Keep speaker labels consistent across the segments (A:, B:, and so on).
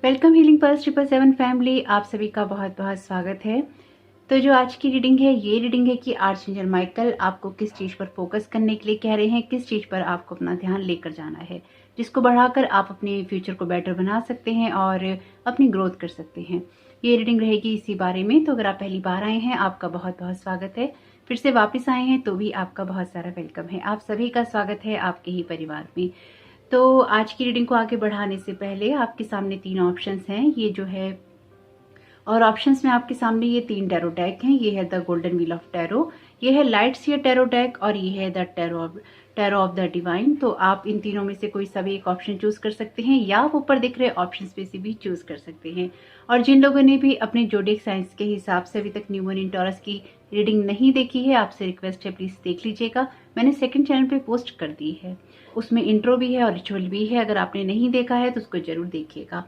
A: Welcome healing pulse 777 family, आप सभी का बहुत बहुत स्वागत है। तो जो आज की रीडिंग है, ये रीडिंग है कि आर्चएंजल माइकल आपको किस चीज़ पर फोकस करने के लिए कह रहे हैं, किस चीज़ पर आपको अपना ध्यान लेकर जाना है, जिसको बढ़ाकर आप अपने फ्यूचर को बेटर बना सकते हैं और अपनी ग्रोथ कर सकते हैं। ये रीडिंग रहेगी इसी बारे में। तो अगर आप पहली बार आए हैं, आपका बहुत बहुत स्वागत है। फिर से वापस आए हैं तो भी आपका बहुत सारा वेलकम है। आप सभी का स्वागत है आपके ही परिवार में। तो आज की रीडिंग को आगे बढ़ाने से पहले आपके सामने 3 ऑप्शंस हैं, ये जो है, और ऑप्शंस में आपके सामने ये 3 टैरो डेक हैं। ये है the golden wheel of tarot, ये है लाइट सीयर टैरो डेक और ये है the tarot of the divine. तो आप इन तीनों में से कोई सा भी एक ऑप्शन चूज कर सकते हैं या आप ऊपर दिख रहे ऑप्शंस पे से भी चूज कर सकते हैं। और जिन लोगों ने भी अपने जोडिक साइंस के हिसाब से अभी तक न्यू मून इन टॉरस की रीडिंग नहीं देखी है, आपसे रिक्वेस्ट है प्लीज देख लीजिएगा। मैंने सेकंड चैनल पे पोस्ट कर दी है, उसमें इंट्रो भी है और रिचुअल भी है। अगर आपने नहीं देखा है तो उसको जरूर देखिएगा।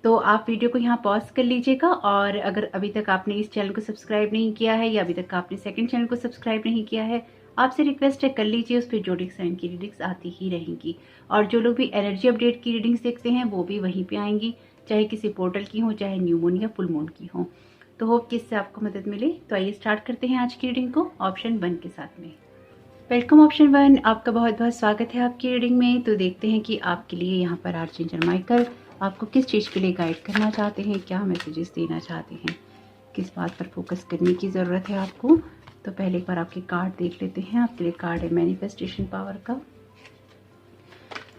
A: तो आप वीडियो को यहाँ पॉज कर लीजिएगा। और अगर अभी तक आपने इस चैनल को सब्सक्राइब नहीं किया है या अभी तक आपने सेकंड चैनल को सब्सक्राइब नहीं किया है, आपसे रिक्वेस्ट है कर लीजिए। उस पर जोडिक साइन की रीडिंग्स आती ही रहेंगी। और जो लोग भी एनर्जी अपडेट की रीडिंग्स देखते हैं वो भी वहीं पे आएंगी, चाहे किसी पोर्टल की हो, चाहे न्यू मून या फुल मून की हो। तो होप कि इससे आपको मदद मिले। तो आइए स्टार्ट करते हैं आज की रीडिंग को ऑप्शन 1 के साथ में। वेलकम ऑप्शन 1, आपका बहुत बहुत स्वागत है आपकी रीडिंग में। तो देखते हैं कि आपके लिए यहाँ पर आर्चएंजल माइकल आपको किस चीज़ के लिए गाइड करना चाहते हैं, क्या मैसेजेस देना चाहते हैं, किस बात पर फोकस करने की ज़रूरत है आपको। तो पहले एक बार आपके कार्ड देख लेते हैं। आपके लिए कार्ड है मैनिफेस्टेशन पावर का।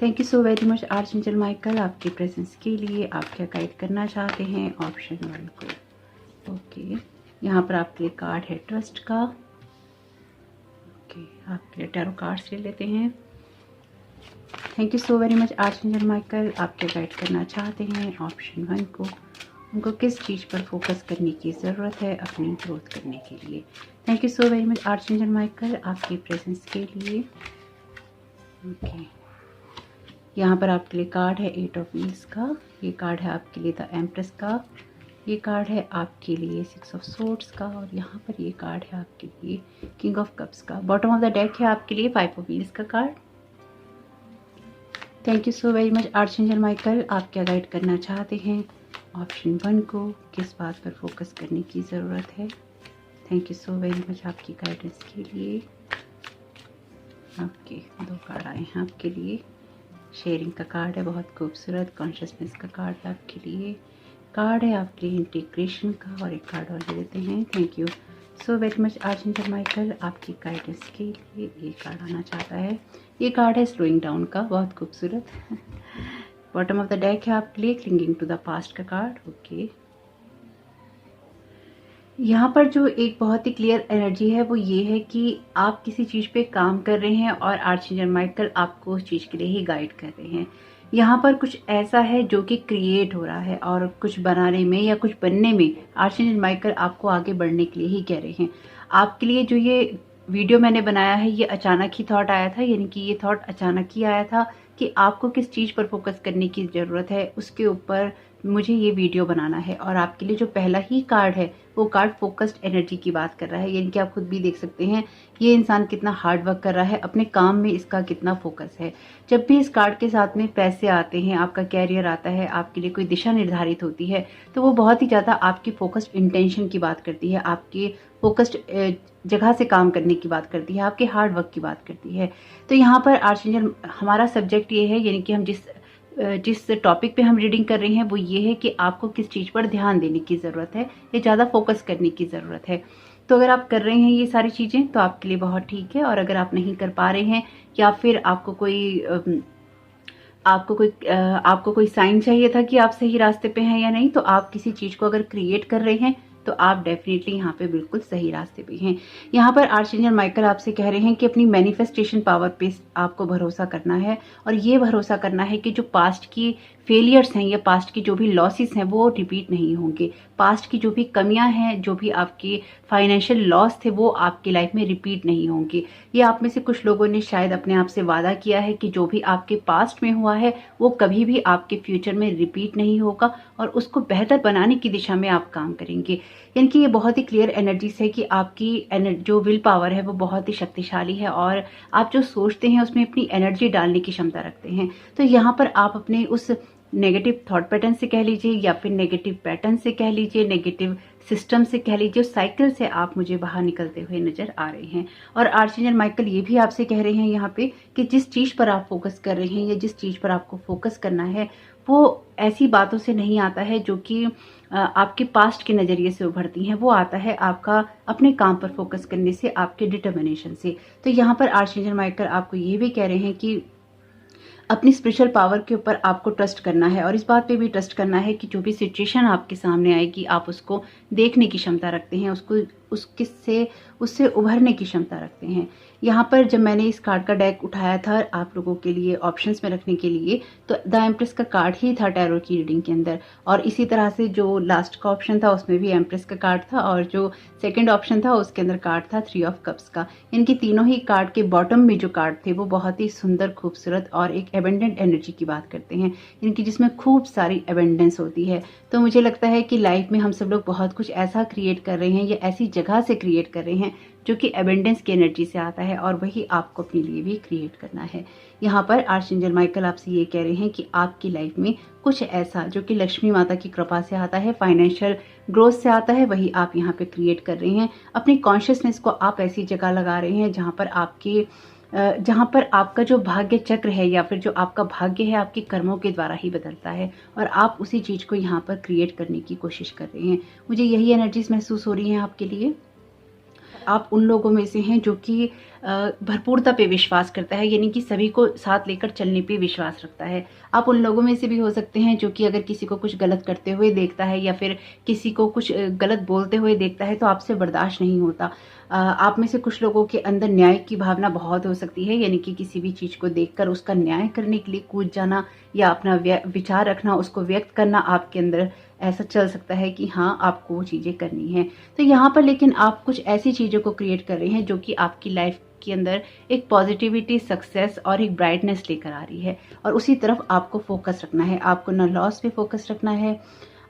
A: Thank you so very much archangel Michael, आपके प्रेजेंस के लिए। आप क्या गाइड करना चाहते हैं ऑप्शन 1 को। ओके, यहाँ पर आपके लिए कार्ड है ट्रस्ट का। आपके लिए टैरो कार्ड्स ले लेते हैं। Thank you so very much archangel Michael, आप क्या गाइड करना चाहते हैं ऑप्शन 1 को। उनको किस चीज़ पर फोकस करने की ज़रूरत है अपनी ग्रोथ करने के लिए। Thank you so very much archangel Michael, आपके प्रेजेंस के लिए। ओके, यहाँ पर आपके लिए कार्ड है 8 ऑफ व्हील्स का। ये कार्ड है आपके लिए द एम्प्रेस का। ये कार्ड है आपके लिए 6 ऑफ सोर्ड्स का। और यहाँ पर ये कार्ड है आपके लिए किंग ऑफ कप्स का। बॉटम ऑफ द डेक है आपके लिए 5 ऑफ व्हील्स का card. Thank you so very much archangel Michael, आप क्या गाइड करना चाहते हैं ऑप्शन 1 को, किस बात पर फोकस करने की ज़रूरत है। Thank you so very much आपकी गाइडेंस के लिए। ओके, 2 कार्ड आए हैं आपके लिए। शेयरिंग का कार्ड है, बहुत खूबसूरत। कॉन्शियसनेस का कार्ड है आपके लिए। कार्ड है आपके लिए इंटीग्रेशन का। और एक कार्ड और ले लेते हैं। Thank you so very much archangel Michael, आपकी गाइडेंस के लिए ये कार्ड आना चाहता है। ये कार्ड है स्लोइंग डाउन का, बहुत खूबसूरत। बॉटम ऑफ द डेक है आपके लिए क्लिंगिंग टू द पास्ट का कार्ड। ओके, यहाँ पर जो एक बहुत ही क्लियर एनर्जी है वो ये है कि आप किसी चीज़ पे काम कर रहे हैं और आर्चएंजल माइकल आपको उस चीज़ के लिए ही गाइड कर रहे हैं। यहाँ पर कुछ ऐसा है जो कि क्रिएट हो रहा है और कुछ बनाने में या कुछ बनने में आर्चएंजल माइकल आपको आगे बढ़ने के लिए ही कह रहे हैं। आपके लिए जो ये वीडियो मैंने बनाया है, ये अचानक ही थॉट आया था, यानी कि ये थॉट अचानक ही आया था कि आपको किस चीज़ पर फोकस करने की ज़रूरत है, उसके ऊपर मुझे ये वीडियो बनाना है। और आपके लिए जो पहला ही कार्ड है वो कार्ड फोकस्ड एनर्जी की बात कर रहा है, यानी कि आप खुद भी देख सकते हैं ये इंसान कितना हार्ड वर्क कर रहा है, अपने काम में इसका कितना फोकस है। जब भी इस कार्ड के साथ में पैसे आते हैं, आपका कैरियर आता है, आपके लिए कोई दिशा निर्धारित होती है, तो वो बहुत ही ज़्यादा आपकी फोकस्ड इंटेंशन की बात करती है, आपके फोकस्ड जगह से काम करने की बात करती है, आपके हार्ड वर्क की बात करती है। तो यहाँ पर आर्चएंजल हमारा सब्जेक्ट ये है, यानी कि हम जिस टॉपिक पे हम रीडिंग कर रहे हैं वो ये है कि आपको किस चीज़ पर ध्यान देने की ज़रूरत है, ये ज़्यादा फोकस करने की ज़रूरत है। तो अगर आप कर रहे हैं ये सारी चीज़ें तो आपके लिए बहुत ठीक है। और अगर आप नहीं कर पा रहे हैं या फिर आपको कोई साइन चाहिए था कि आप सही रास्ते पे हैं या नहीं, तो आप किसी चीज़ को अगर क्रिएट कर रहे हैं तो आप डेफिनेटली यहाँ पे बिल्कुल सही रास्ते पे हैं। यहाँ पर आर्चएंजल माइकल आपसे कह रहे हैं कि अपनी मैनिफेस्टेशन पावर पे आपको भरोसा करना है। और ये भरोसा करना है कि जो पास्ट की फेलियर्स हैं या पास्ट की जो भी लॉसेस हैं वो रिपीट नहीं होंगे। पास्ट की जो भी कमियां हैं, जो भी आपके फाइनेंशियल लॉस थे, वो आपकी लाइफ में रिपीट नहीं होंगे। ये आप में से कुछ लोगों ने शायद अपने आप से वादा किया है कि जो भी आपके पास्ट में हुआ है वो कभी भी आपके फ्यूचर में रिपीट नहीं होगा और उसको बेहतर बनाने की दिशा में आप काम करेंगे। यानी कि ये बहुत ही क्लियर एनर्जीज है कि आपकी जो विल पावर है वो बहुत ही शक्तिशाली है और आप जो सोचते हैं उसमें अपनी एनर्जी डालने की क्षमता रखते हैं। तो यहाँ पर आप अपने उस नेगेटिव थॉट पैटर्न से कह लीजिए या फिर नेगेटिव पैटर्न से कह लीजिए, नेगेटिव सिस्टम से कह लीजिए, उस साइकिल से आप मुझे बाहर निकलते हुए नजर आ रहे हैं। और आर्चेंजल माइकल ये भी आपसे कह रहे हैं यहाँ पे कि जिस चीज पर आप फोकस कर रहे हैं या जिस चीज पर आपको फोकस करना है वो ऐसी बातों से नहीं आता है जो कि आपके पास्ट के नजरिए से उभरती हैं, वो आता है आपका अपने काम पर फोकस करने से, आपके डिटर्मिनेशन से। तो यहाँ पर आर्चेंजल माइकल आपको ये भी कह रहे हैं कि अपनी स्पिरिचुअल पावर के ऊपर आपको ट्रस्ट करना है और इस बात पे भी ट्रस्ट करना है कि जो भी सिचुएशन आपके सामने आएगी आप उसको देखने की क्षमता रखते हैं, उससे उभरने की क्षमता रखते हैं। यहाँ पर जब मैंने इस कार्ड का डेक उठाया था आप लोगों के लिए ऑप्शंस में रखने के लिए, तो द एम्प्रेस का कार्ड ही था टैरो की रीडिंग के अंदर, और इसी तरह से जो लास्ट का ऑप्शन था उसमें भी एम्प्रेस का कार्ड था, और जो सेकंड ऑप्शन था उसके अंदर कार्ड था 3 ऑफ कप्स का। इनकी तीनों ही कार्ड के बॉटम में जो कार्ड थे वो बहुत ही सुंदर, खूबसूरत और एक एबेंडेंट एनर्जी की बात करते हैं, इनकी जिसमें खूब सारी एबेंडेंस होती है। तो मुझे लगता है कि लाइफ में हम सब लोग बहुत कुछ ऐसा क्रिएट कर रहे हैं या ऐसी जगह से क्रिएट कर रहे हैं जो कि एबेंडेंस की एनर्जी से आता है, और वही आपको अपने लिए भी क्रिएट करना है। यहाँ पर आर्चेंजल माइकल आपसे ये कह रहे हैं कि आपकी लाइफ में कुछ ऐसा जो कि लक्ष्मी माता की कृपा से आता है, फाइनेंशियल ग्रोथ से आता है, वही आप यहाँ पे क्रिएट कर रहे हैं। अपनी कॉन्शियसनेस को आप ऐसी जगह लगा रहे हैं जहाँ पर आपका जो भाग्य चक्र है या फिर जो आपका भाग्य है आपके कर्मों के द्वारा ही बदलता है, और आप उसी चीज को यहाँ पर क्रिएट करने की कोशिश कर रहे हैं। मुझे यही एनर्जीज महसूस हो रही हैं आपके लिए। आप उन लोगों में से हैं जो कि भरपूरता पे विश्वास करता है, यानी कि सभी को साथ लेकर चलने पे विश्वास रखता है। आप उन लोगों में से भी हो सकते हैं जो कि अगर किसी को कुछ गलत करते हुए देखता है या फिर किसी को कुछ गलत बोलते हुए देखता है तो आपसे बर्दाश्त नहीं होता। आप में से कुछ लोगों के अंदर न्याय की भावना बहुत हो सकती है, यानी कि किसी भी चीज को देखकर उसका न्याय करने के लिए कूद जाना या अपना विचार रखना, उसको व्यक्त करना आपके अंदर ऐसा चल सकता है कि हाँ आपको वो चीजें करनी है। तो यहाँ पर लेकिन आप कुछ ऐसी चीजों को क्रिएट कर रहे हैं जो कि आपकी लाइफ के अंदर एक पॉजिटिविटी, सक्सेस और एक ब्राइटनेस लेकर आ रही है, और उसी तरफ आपको फोकस रखना है। आपको ना लॉस पे फोकस रखना है,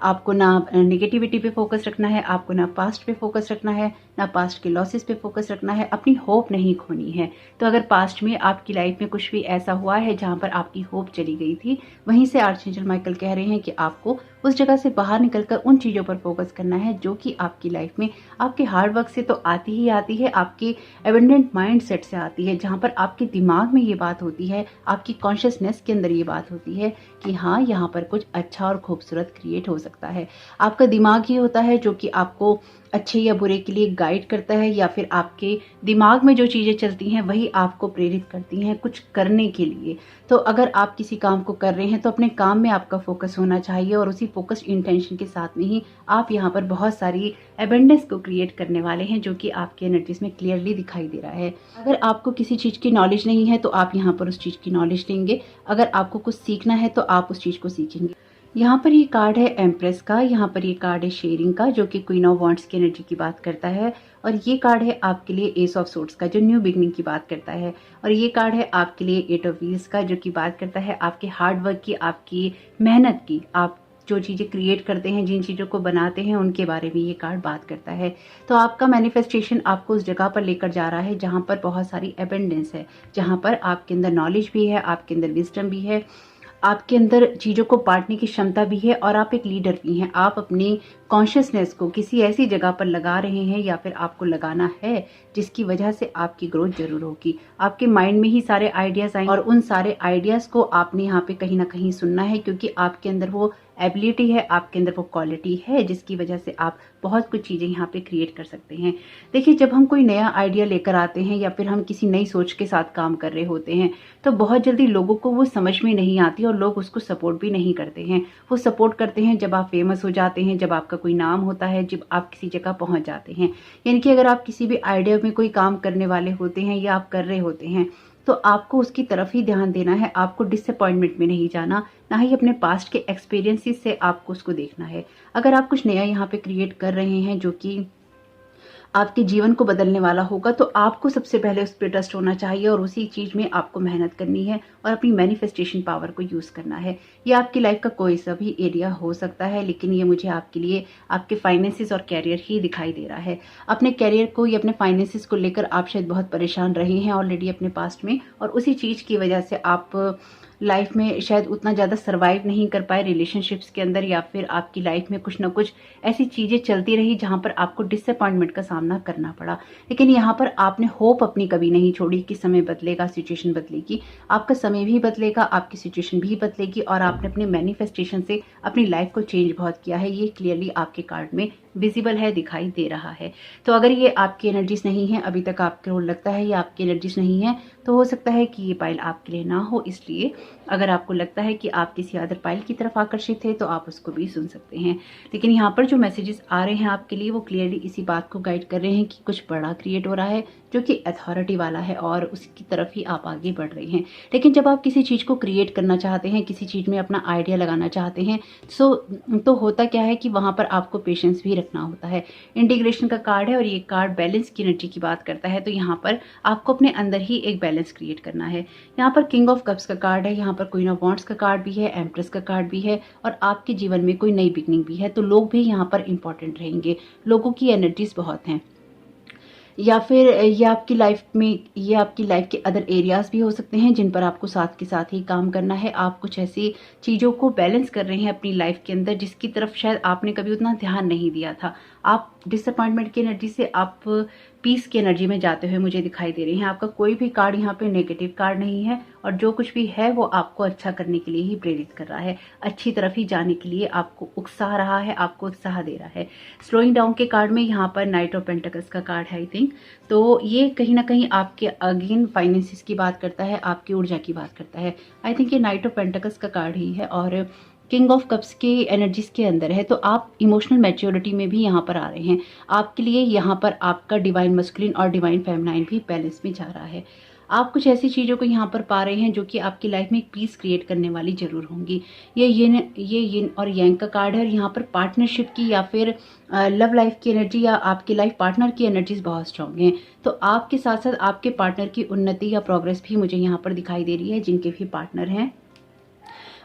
A: आपको ना नेगेटिविटी पे फोकस रखना है, आपको ना पास्ट पे फोकस रखना है, ना पास्ट के लॉसेस पे फोकस रखना है, अपनी होप नहीं खोनी है। तो अगर पास्ट में आपकी लाइफ में कुछ भी ऐसा हुआ है जहां पर आपकी होप चली गई थी, वहीं से आर्चेंजल माइकल कह रहे हैं कि आपको उस जगह से बाहर निकलकर उन चीजों पर फोकस करना है जो कि आपकी लाइफ में आपके हार्ड वर्क से तो आती ही आती है, आपकी एबेंडेंट माइंड सेट से आती है, जहां पर आपके दिमाग में ये बात होती है, आपकी कॉन्शियसनेस के अंदर ये बात होती है कि हाँ यहाँ पर कुछ अच्छा और खूबसूरत क्रिएट हो सकता है। आपका दिमाग ही होता है जो कि आपको अच्छे या बुरे के लिए गाइड करता है, या फिर आपके दिमाग में जो चीजें चलती हैं वही आपको प्रेरित करती हैं कुछ करने के लिए। तो अगर आप किसी काम को कर रहे हैं तो अपने काम में आपका फोकस होना चाहिए, और उसी फोकस्ड इंटेंशन के साथ में ही आप यहाँ पर बहुत सारी एबेंडेंस को क्रिएट करने वाले हैं जो कि आपकी एनर्जीज में क्लियरली दिखाई दे रहा है। अगर आपको किसी चीज की नॉलेज नहीं है तो आप यहाँ पर उस चीज की नॉलेज लेंगे, अगर आपको कुछ सीखना है तो आप उस चीज को सीखेंगे। यहाँ पर ये कार्ड है एम्प्रेस का, यहाँ पर ये कार्ड है शेयरिंग का जो कि क्वीन ऑफ वॉन्ड्स की एनर्जी की बात करता है, और ये कार्ड है आपके लिए एस ऑफ सोर्ड्स का जो न्यू बिगनिंग की बात करता है, और ये कार्ड है आपके लिए 8 ऑफ व्हील्स का जो कि बात करता है आपके हार्ड वर्क की, आपकी मेहनत की, आप जो चीजें क्रिएट करते हैं, जिन चीजों को बनाते हैं उनके बारे में ये कार्ड बात करता है। तो आपका मैनिफेस्टेशन आपको उस जगह पर लेकर जा रहा है जहां पर बहुत सारी एबेंडेंस है, जहां पर आपके अंदर नॉलेज भी है, आपके अंदर विजडम भी है, आपके अंदर चीजों को बांटने की क्षमता भी है, और आप एक लीडर भी हैं। आप अपनी कॉन्शियसनेस को किसी ऐसी जगह पर लगा रहे हैं या फिर आपको लगाना है जिसकी वजह से आपकी ग्रोथ जरूर होगी। आपके माइंड में ही सारे आइडियाज आएंगे और उन सारे आइडियाज को आपने यहाँ पे कहीं ना कहीं सुनना है, क्योंकि आपके अंदर वो एबिलिटी है, आपके अंदर वो क्वालिटी है जिसकी वजह से आप बहुत कुछ चीजें यहाँ पे क्रिएट कर सकते हैं। देखिए, जब हम कोई नया आइडिया लेकर आते हैं या फिर हम किसी नई सोच के साथ काम कर रहे होते हैं तो बहुत जल्दी लोगों को वो समझ में नहीं आती और लोग उसको सपोर्ट भी नहीं करते हैं। वो सपोर्ट करते हैं जब आप फेमस हो जाते हैं, जब आपका कोई नाम होता है, जब आप किसी जगह पहुंच जाते हैं। यानी कि अगर आप किसी भी आइडिया में कोई काम करने वाले होते हैं या आप कर रहे होते हैं तो आपको उसकी तरफ ही ध्यान देना है, आपको डिसअपॉइंटमेंट में नहीं जाना, ना ही अपने पास्ट के एक्सपीरियंसेस से आपको उसको देखना है। अगर आप कुछ नया यहाँ पे क्रिएट कर रहे हैं जो कि आपके जीवन को बदलने वाला होगा तो आपको सबसे पहले उस पर ट्रस्ट होना चाहिए और उसी चीज में आपको मेहनत करनी है और अपनी मैनिफेस्टेशन पावर को यूज करना है। ये आपकी लाइफ का कोई सा भी एरिया हो सकता है, लेकिन ये मुझे आपके लिए आपके फाइनेंसेस और कैरियर ही दिखाई दे रहा है। अपने कैरियर को या अपने फाइनेंसेस को लेकर आप शायद बहुत परेशान रहे हैं ऑलरेडी अपने पास्ट में, और उसी चीज की वजह से आप लाइफ में शायद उतना ज़्यादा सर्वाइव नहीं कर पाए रिलेशनशिप्स के अंदर, या फिर आपकी लाइफ में कुछ ना कुछ ऐसी चीज़ें चलती रही जहाँ पर आपको डिसअपॉइंटमेंट का सामना करना पड़ा। लेकिन यहाँ पर आपने होप अपनी कभी नहीं छोड़ी कि समय बदलेगा, सिचुएशन बदलेगी, आपका समय भी बदलेगा, आपकी सिचुएशन भी बदलेगी, और आपने अपने मैनिफेस्टेशन से अपनी लाइफ को चेंज बहुत किया है। ये क्लियरली आपके कार्ड में विजिबल है, दिखाई दे रहा है। तो अगर ये आपकी एनर्जीज नहीं है, अभी तक आपको लगता है ये आपकी एनर्जीज नहीं है, तो हो सकता है कि ये पाइल आपके लिए ना हो। इसलिए अगर आपको लगता है कि आप किसी अदर पाइल की तरफ आकर्षित है तो आप उसको भी सुन सकते हैं। लेकिन यहाँ पर जो मैसेजेस आ रहे हैं आपके लिए वो क्लियरली इसी बात को गाइड कर रहे हैं कि कुछ बड़ा क्रिएट हो रहा है जो कि अथॉरिटी वाला है, और उसकी तरफ ही आप आगे बढ़ रहे हैं। लेकिन जब आप किसी चीज़ को क्रिएट करना चाहते हैं, किसी चीज़ में अपना आइडिया लगाना चाहते हैं, तो होता क्या है कि वहाँ पर आपको पेशेंस भी रखना होता है। इंटीग्रेशन का कार्ड है और ये कार्ड बैलेंस की एनर्जी की बात करता है। तो यहाँ पर आपको अपने अंदर ही एक बैलेंस क्रिएट करना है। यहाँ पर किंग ऑफ कप्स का कार्ड है, यहाँ पर क्वीन ऑफ वॉन्ड्स का कार्ड भी है, एम्प्रेस का कार्ड भी है, और आपके जीवन में कोई नई बिगनिंग भी है। तो लोग भी यहाँ पर इंपॉर्टेंट रहेंगे, लोगों की एनर्जीज बहुत हैं, या फिर ये आपकी लाइफ के अदर एरियाज भी हो सकते हैं जिन पर आपको साथ के साथ ही काम करना है। आप कुछ ऐसी चीज़ों को बैलेंस कर रहे हैं अपनी लाइफ के अंदर जिसकी तरफ शायद आपने कभी उतना ध्यान नहीं दिया था। आप डिसअपॉइंटमेंट की एनर्जी से आप पीस की एनर्जी में जाते हुए मुझे दिखाई दे रही हैं। आपका कोई भी कार्ड यहाँ पे नेगेटिव कार्ड नहीं है, और जो कुछ भी है वो आपको अच्छा करने के लिए ही प्रेरित कर रहा है, अच्छी तरफ ही जाने के लिए आपको उकसा रहा है, आपको उत्साह दे रहा है। स्लोइंग डाउन के कार्ड में यहाँ पर नाइट ऑफ पेंटिकल्स का कार्ड है आई थिंक। तो ये कहीं ना कहीं आपके अगेन फाइनेंसिस की बात करता है, आपकी ऊर्जा की बात करता है। आई थिंक ये नाइट ऑफ पेंटिकल्स का कार्ड ही है और किंग ऑफ कप्स के एनर्जीज के अंदर है। तो आप इमोशनल मैच्योरिटी में भी यहाँ पर आ रहे हैं। आपके लिए यहाँ पर आपका डिवाइन मस्कुलिन और डिवाइन फेमिनाइन भी बैलेंस में जा रहा है। आप कुछ ऐसी चीज़ों को यहाँ पर पा रहे हैं जो कि आपकी लाइफ में एक पीस क्रिएट करने वाली जरूर होंगी। ये यिन और यांग का कार्ड है, और यहाँ पर पार्टनरशिप की या फिर लव लाइफ की एनर्जी या आपके लाइफ पार्टनर की एनर्जीज बहुत स्ट्रांग हैं। तो आपके साथ साथ आपके पार्टनर की उन्नति या प्रोग्रेस भी मुझे यहाँ पर दिखाई दे रही है, जिनके भी पार्टनर हैं।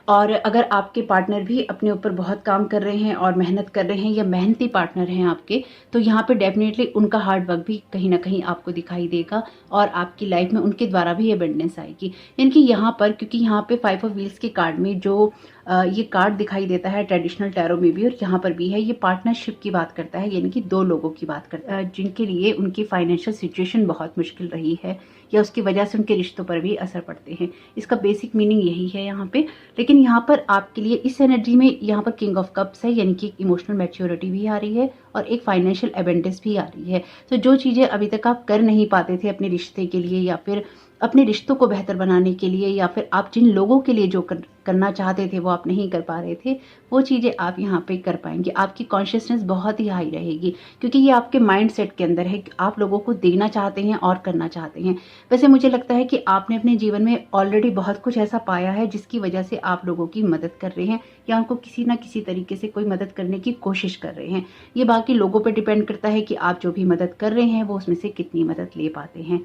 A: और अगर आपके पार्टनर भी अपने ऊपर बहुत काम कर रहे हैं और मेहनत कर रहे हैं, या मेहनती पार्टनर हैं आपके, तो यहाँ पे डेफिनेटली उनका हार्ड वर्क भी कहीं ना कहीं आपको दिखाई देगा, और आपकी लाइफ में उनके द्वारा भी एबंडेंस आएगी। यानी कि यहाँ पर, क्योंकि यहाँ पे 5 ऑफ व्हील्स के कार्ड में जो ये कार्ड दिखाई देता है ट्रेडिशनल टैरो में भी और यहाँ पर भी है, ये पार्टनरशिप की बात करता है, यानी कि 2 लोगों की बात करता है जिनके लिए उनकी फाइनेंशियल सिचुएशन बहुत मुश्किल रही है, या उसकी वजह से उनके रिश्तों पर भी असर पड़ते हैं। इसका बेसिक मीनिंग यही है यहाँ पे। लेकिन यहाँ पर आपके लिए इस एनर्जी में यहाँ पर किंग ऑफ कप्स है, यानी कि इमोशनल मैच्योरिटी भी आ रही है और एक फाइनेंशियल एबंडेंस भी आ रही है। तो जो चीज़ें अभी तक आप कर नहीं पाते थे अपने रिश्ते के लिए, या फिर अपने रिश्तों को बेहतर बनाने के लिए, या फिर आप जिन लोगों के लिए जो करना चाहते थे वो आप नहीं कर पा रहे थे, वो चीज़ें आप यहाँ पे कर पाएंगे। आपकी कॉन्शियसनेस बहुत ही हाई रहेगी, क्योंकि ये आपके माइंड सेट के अंदर है कि आप लोगों को देना चाहते हैं और करना चाहते हैं। वैसे मुझे लगता है कि आपने अपने जीवन में ऑलरेडी बहुत कुछ ऐसा पाया है जिसकी वजह से आप लोगों की मदद कर रहे हैं, या उनको किसी ना किसी तरीके से कोई मदद करने की कोशिश कर रहे हैं। ये बाकी लोगों पर डिपेंड करता है कि आप जो भी मदद कर रहे हैं वो उसमें से कितनी मदद ले पाते हैं।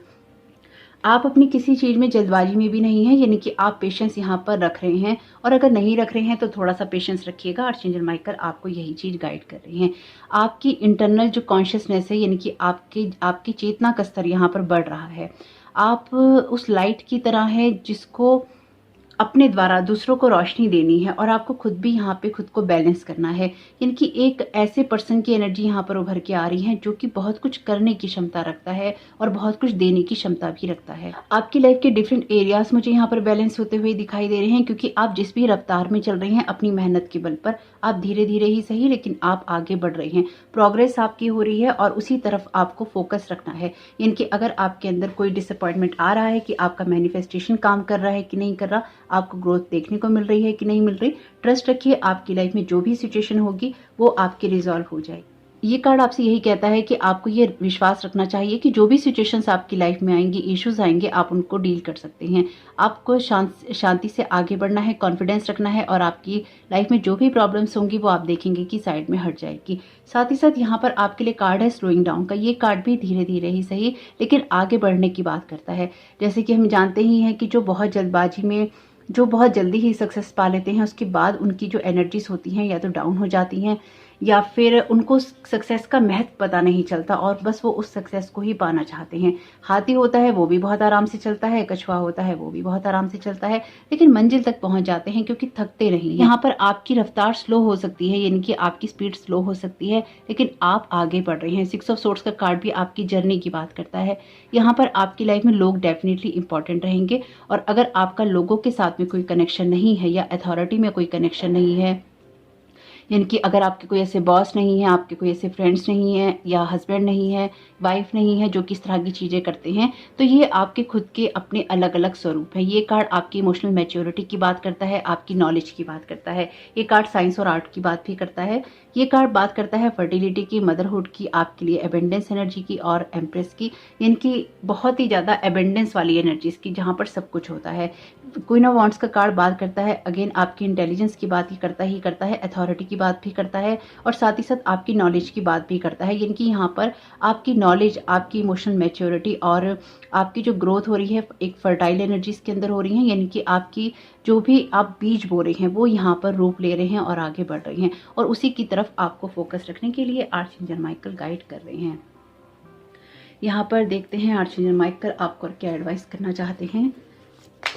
A: आप अपनी किसी चीज़ में जल्दबाजी में भी नहीं है, यानी कि आप पेशेंस यहाँ पर रख रहे हैं, और अगर नहीं रख रहे हैं तो थोड़ा सा पेशेंस रखिएगा। आर्चएंजल माइकल आपको यही चीज़ गाइड कर रहे हैं। आपकी इंटरनल जो कॉन्शियसनेस है, यानी कि आपकी चेतना का स्तर यहाँ पर बढ़ रहा है। आप उस लाइट की तरह है जिसको अपने द्वारा दूसरों को रोशनी देनी है, और आपको खुद भी यहाँ पे खुद को बैलेंस करना है। यानी कि एक ऐसे पर्सन की एनर्जी यहाँ पर उभर के आ रही है जो कि बहुत कुछ करने की क्षमता रखता है और बहुत कुछ देने की क्षमता भी रखता है। आपकी लाइफ के डिफरेंट एरियाज मुझे यहाँ पर बैलेंस होते हुए दिखाई दे रहे हैं, क्योंकि आप जिस भी रफ्तार में चल रहे हैं अपनी मेहनत के बल पर, आप धीरे धीरे ही सही लेकिन आप आगे बढ़ रहे हैं। प्रोग्रेस आपकी हो रही है और उसी तरफ आपको फोकस रखना है। यानी कि अगर आपके अंदर कोई डिसअपॉइंटमेंट आ रहा है कि आपका मैनिफेस्टेशन काम कर रहा है कि नहीं कर रहा, आपको ग्रोथ देखने को मिल रही है कि नहीं मिल रही, ट्रस्ट रखिए, आपकी लाइफ में जो भी सिचुएशन होगी वो आपकी रिजॉल्व हो जाएगी। ये कार्ड आपसे यही कहता है कि आपको ये विश्वास रखना चाहिए कि जो भी सिचुएशंस आपकी लाइफ में आएंगी, इश्यूज आएंगे, आप उनको डील कर सकते हैं। आपको शांति से आगे बढ़ना है, कॉन्फिडेंस रखना है, और आपकी लाइफ में जो भी प्रॉब्लम्स होंगी वो आप देखेंगे कि साइड में हट जाएगी। साथ ही साथ यहाँ पर आपके लिए कार्ड है स्लोइंग डाउन का। ये कार्ड भी धीरे धीरे ही सही लेकिन आगे बढ़ने की बात करता है। जैसे कि हम जानते ही हैं कि जो बहुत जल्दी ही सक्सेस पा लेते हैं, उसके बाद उनकी जो एनर्जीज होती हैं या तो डाउन हो जाती हैं, या फिर उनको सक्सेस का महत्व पता नहीं चलता और बस वो उस सक्सेस को ही पाना चाहते हैं। हाथी होता है वो भी बहुत आराम से चलता है, कछुआ होता है वो भी बहुत आराम से चलता है, लेकिन मंजिल तक पहुंच जाते हैं क्योंकि थकते नहीं हैं। यहाँ पर आपकी रफ्तार स्लो हो सकती है, यानी कि आपकी स्पीड स्लो हो सकती है, लेकिन आप आगे बढ़ रहे हैं। 6 ऑफ सोर्ड्स का कार्ड भी आपकी जर्नी की बात करता है। यहाँ पर आपकी लाइफ में लोग डेफिनेटली इंपॉर्टेंट रहेंगे, और अगर आपका लोगों के साथ में कोई कनेक्शन नहीं है या अथॉरिटी में कोई कनेक्शन नहीं है, यानी कि अगर आपके कोई ऐसे बॉस नहीं है, आपके कोई ऐसे फ्रेंड्स नहीं है, या हस्बैंड नहीं है, वाइफ नहीं है जो किस तरह की चीज़ें करते हैं, तो ये आपके खुद के अपने अलग अलग स्वरूप है। ये कार्ड आपकी इमोशनल मैच्योरिटी की बात करता है, आपकी नॉलेज की बात करता है। ये कार्ड साइंस और आर्ट की बात भी करता है। ये कार्ड बात करता है फर्टिलिटी की, मदरहुड की, आपके लिए एबेंडेंस एनर्जी की और एम्प्रेस की, यानी कि बहुत ही ज़्यादा एबेंडेंस वाली एनर्जीज की, जहाँ पर सब कुछ होता है। क्वीन ऑफ वांड्स का कार्ड बात करता है अगेन आपकी इंटेलिजेंस की बात ही करता है, अथॉरिटी की बात भी करता है, और साथ ही साथ आपकी नॉलेज की बात भी करता है। यानी कि यहाँ पर आपकी नॉलेज, आपकी इमोशनल मैच्योरिटी और आपकी जो ग्रोथ हो रही है एक फर्टाइल एनर्जीज के अंदर हो रही है, यानी कि आपकी जो भी आप बीज बो रहे हैं वो यहाँ पर रूप ले रहे हैं और आगे बढ़ रहे हैं, और उसी की तरफ आपको फोकस रखने के लिए आर्चएंजल माइकल गाइड कर रहे हैं। यहाँ पर देखते हैं आर्चएंजल माइकल आपको क्या एडवाइस करना चाहते हैं।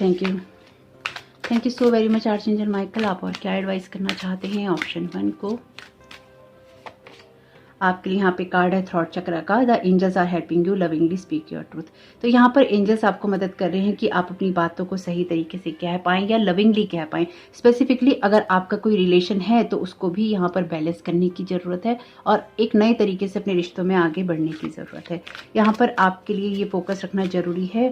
A: Thank you so very much archangel Michael. आप और क्या एडवाइस करना चाहते हैं ऑप्शन 1 को। आपके लिए यहाँ पे कार्ड है थ्रॉट चक्र का, the angels are helping you lovingly speak your truth. तो यहाँ पर एंजल्स आपको मदद कर रहे हैं कि आप अपनी बातों को सही तरीके से कह पाएं या लविंगली कह पाएं। स्पेसिफिकली अगर आपका कोई रिलेशन है तो उसको भी यहाँ पर बैलेंस करने की ज़रूरत है और एक नए तरीके से अपने रिश्तों में आगे बढ़ने की ज़रूरत है। यहाँ पर आपके लिए ये फोकस रखना ज़रूरी है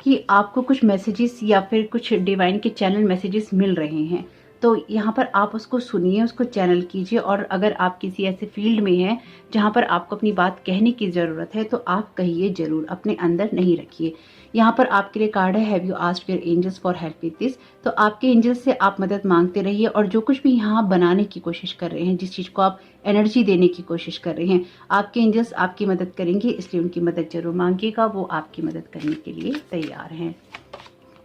A: कि आपको कुछ मैसेजेस या फिर कुछ डिवाइन के चैनल मैसेजेस मिल रहे हैं, तो यहाँ पर आप उसको सुनिए, उसको चैनल कीजिए, और अगर आप किसी ऐसे फील्ड में हैं जहाँ पर आपको अपनी बात कहने की ज़रूरत है तो आप कहिए ज़रूर, अपने अंदर नहीं रखिए। यहाँ पर आपके लिए कार्ड है have you asked your angels for help with this. तो आपके एंजल्स से आप मदद मांगते रहिए, और जो कुछ भी यहाँ बनाने की कोशिश कर रहे हैं, जिस चीज़ को आप एनर्जी देने की कोशिश कर रहे हैं, आपके एंजल्स आपकी मदद करेंगे, इसलिए उनकी मदद जरूर मांगिएगा, वो आपकी मदद करने के लिए तैयार हैं।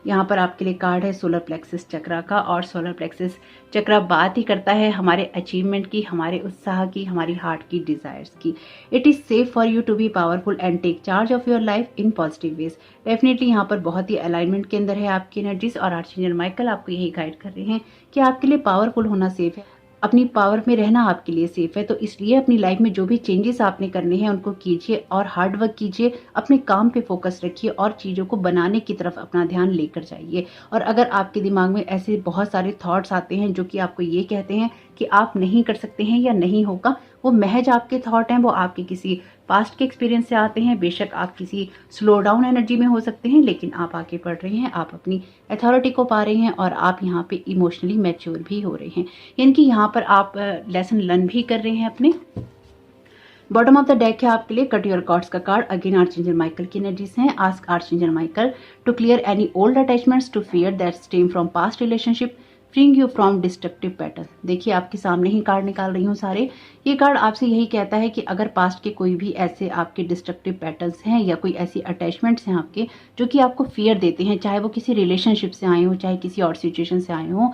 A: यहाँ पर आपके लिए कार्ड है सोलर प्लेक्सस चक्रा का, और सोलर प्लेक्सस चक्रा बात ही करता है हमारे अचीवमेंट की, हमारे उत्साह की, हमारी हार्ट की डिजायर्स की। It is safe for you to be powerful and take charge of your life in positive ways. Definitely यहाँ पर बहुत ही अलाइनमेंट के अंदर है आपकी एनर्जीज, और आर्चएंजल माइकल आपको यही गाइड कर रहे हैं कि आपके लिए पावरफुल होना सेफ है, अपनी पावर में रहना आपके लिए सेफ है। तो इसलिए अपनी लाइफ में जो भी चेंजेस आपने करने हैं उनको कीजिए और हार्ड वर्क कीजिए, अपने काम पे फोकस रखिए और चीज़ों को बनाने की तरफ अपना ध्यान लेकर जाइए। और अगर आपके दिमाग में ऐसे बहुत सारे थॉट्स आते हैं जो कि आपको ये कहते हैं कि आप नहीं कर सकते हैं या नहीं होगा, वो महज आपके थॉट हैं, वो आपके किसी पास्ट के एक्सपीरियंस से आते हैं। बेशक आप किसी स्लो डाउन एनर्जी में हो सकते हैं, लेकिन आप आगे बढ़ रहे हैं, आप अपनी अथॉरिटी को पा रहे हैं और आप यहाँ पे इमोशनली मैच्योर भी हो रहे हैं, यानी कि यहाँ पर आप लेसन लर्न भी कर रहे हैं अपने। बॉटम ऑफ द डेक है आपके लिए कट योर कॉर्ड्स का कार्ड, अगेन आर्चएंजल माइकल की एनर्जीज हैं। Ask archangel Michael to clear any old attachments to fear that stem from past relationship, freeing you from destructive pattern. देखिए आपके सामने ही card निकाल रही हूँ सारे। ये कार्ड आपसे यही कहता है कि अगर पास्ट के कोई भी ऐसे आपके डिस्ट्रक्टिव पैटर्न्स हैं या कोई ऐसी अटैचमेंट्स हैं आपके जो कि आपको फियर देते हैं, चाहे वो किसी रिलेशनशिप से आए हो, चाहे किसी और सिचुएशन से आए हो,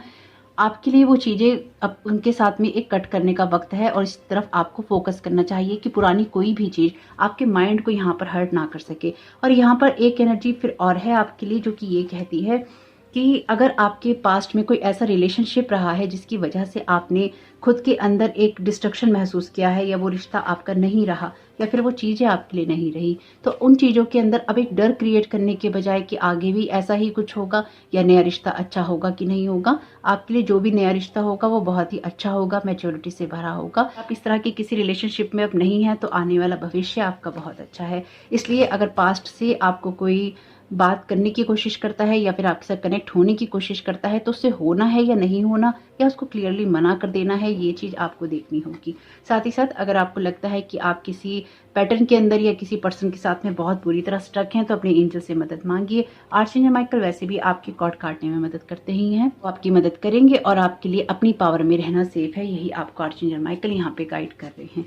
A: आपके लिए वो चीज़ें अब उनके साथ में एक कट करने का वक्त है, और इस तरफ आपको फोकस करना चाहिए कि पुरानी कोई भी चीज़ आपके माइंड को यहाँ पर हर्ट ना कर सके। और यहाँ पर एक एनर्जी फिर और है आपके लिए जो कि ये कहती है कि अगर आपके पास्ट में कोई ऐसा रिलेशनशिप रहा है जिसकी वजह से आपने खुद के अंदर एक डिस्ट्रक्शन महसूस किया है, या वो रिश्ता आपका नहीं रहा, या फिर वो चीज़ें आपके लिए नहीं रही, तो उन चीज़ों के अंदर अब एक डर क्रिएट करने के बजाय कि आगे भी ऐसा ही कुछ होगा या नया रिश्ता अच्छा होगा कि नहीं होगा, आपके लिए जो भी नया रिश्ता होगा वो बहुत ही अच्छा होगा, मैच्योरिटी से भरा होगा। आप इस तरह की किसी रिलेशनशिप में अब नहीं है तो आने वाला भविष्य आपका बहुत अच्छा है। इसलिए अगर पास्ट से आपको कोई बात करने की कोशिश करता है या फिर आपके साथ कनेक्ट होने की कोशिश करता है, तो उससे होना है या नहीं होना, या उसको क्लियरली मना कर देना है, ये चीज़ आपको देखनी होगी। साथ ही साथ अगर आपको लगता है कि आप किसी पैटर्न के अंदर या किसी पर्सन के साथ में बहुत बुरी तरह स्टक हैं, तो अपने एंजल से मदद मांगिए। आर्चएंजल माइकल वैसे भी आपकी कॉर्ड काटने में मदद करते ही हैं, वो आपकी मदद करेंगे और आपके लिए अपनी पावर में रहना सेफ है, यही आपको आर्चएंजल माइकल यहाँ पे गाइड कर रहे हैं।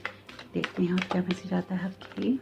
A: देखते हैं क्या मैसेज आता है आपके लिए।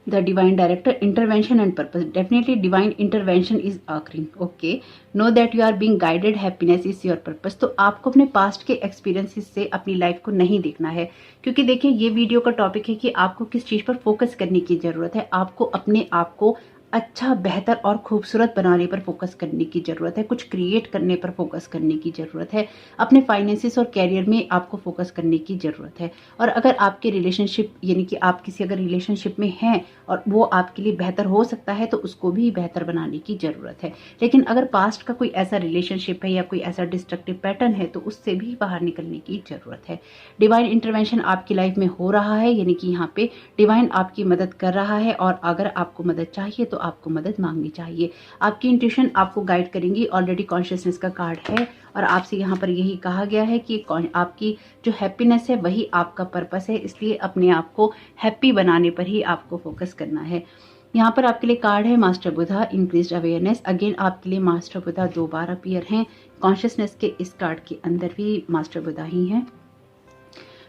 A: the divine director, intervention and purpose. Definitely divine intervention is occurring. Okay, know that you are being guided, happiness is your purpose. तो आपको अपने पास्ट के एक्सपीरियंसेस से अपनी लाइफ को नहीं देखना है, क्योंकि देखिए ये वीडियो का टॉपिक है कि आपको किस चीज पर फोकस करने की जरूरत है। आपको अपने आप को अच्छा, बेहतर और खूबसूरत बनाने पर फोकस करने की जरूरत है, कुछ क्रिएट करने पर फोकस करने की जरूरत है, अपने फाइनेंसिस और कैरियर में आपको फोकस करने की जरूरत है। और अगर आपके रिलेशनशिप यानी कि आप किसी अगर रिलेशनशिप में हैं और वो आपके लिए बेहतर हो सकता है तो उसको भी बेहतर बनाने की जरूरत है। लेकिन अगर पास्ट का कोई ऐसा रिलेशनशिप है या कोई ऐसा डिस्ट्रक्टिव पैटर्न है तो उससे भी बाहर निकलने की जरूरत है। डिवाइन इंटरवेंशन आपकी लाइफ में हो रहा है, यानी कि यहाँ पे डिवाइन आपकी मदद कर रहा है, और अगर आपको मदद चाहिए तो आपको मदद मांगनी चाहिए। आपकी इंट्यूशन आपको गाइड करेंगी। ऑलरेडी कॉन्शियसनेस का कार्ड है और आपसे यहाँ पर यही कहा गया है कि आपकी जो हैप्पीनेस है वही आपका पर्पस है, इसलिए अपने आप को हैप्पी बनाने पर ही आपको फोकस करना है। यहाँ पर आपके लिए कार्ड है मास्टर बुधा, इंक्रीज्ड अवेयरनेस। अगेन आपके लिए मास्टर बुधा 2 बार अपीयर हैं। कॉन्शियसनेस के इस कार्ड के अंदर भी मास्टर बुधा ही हैं।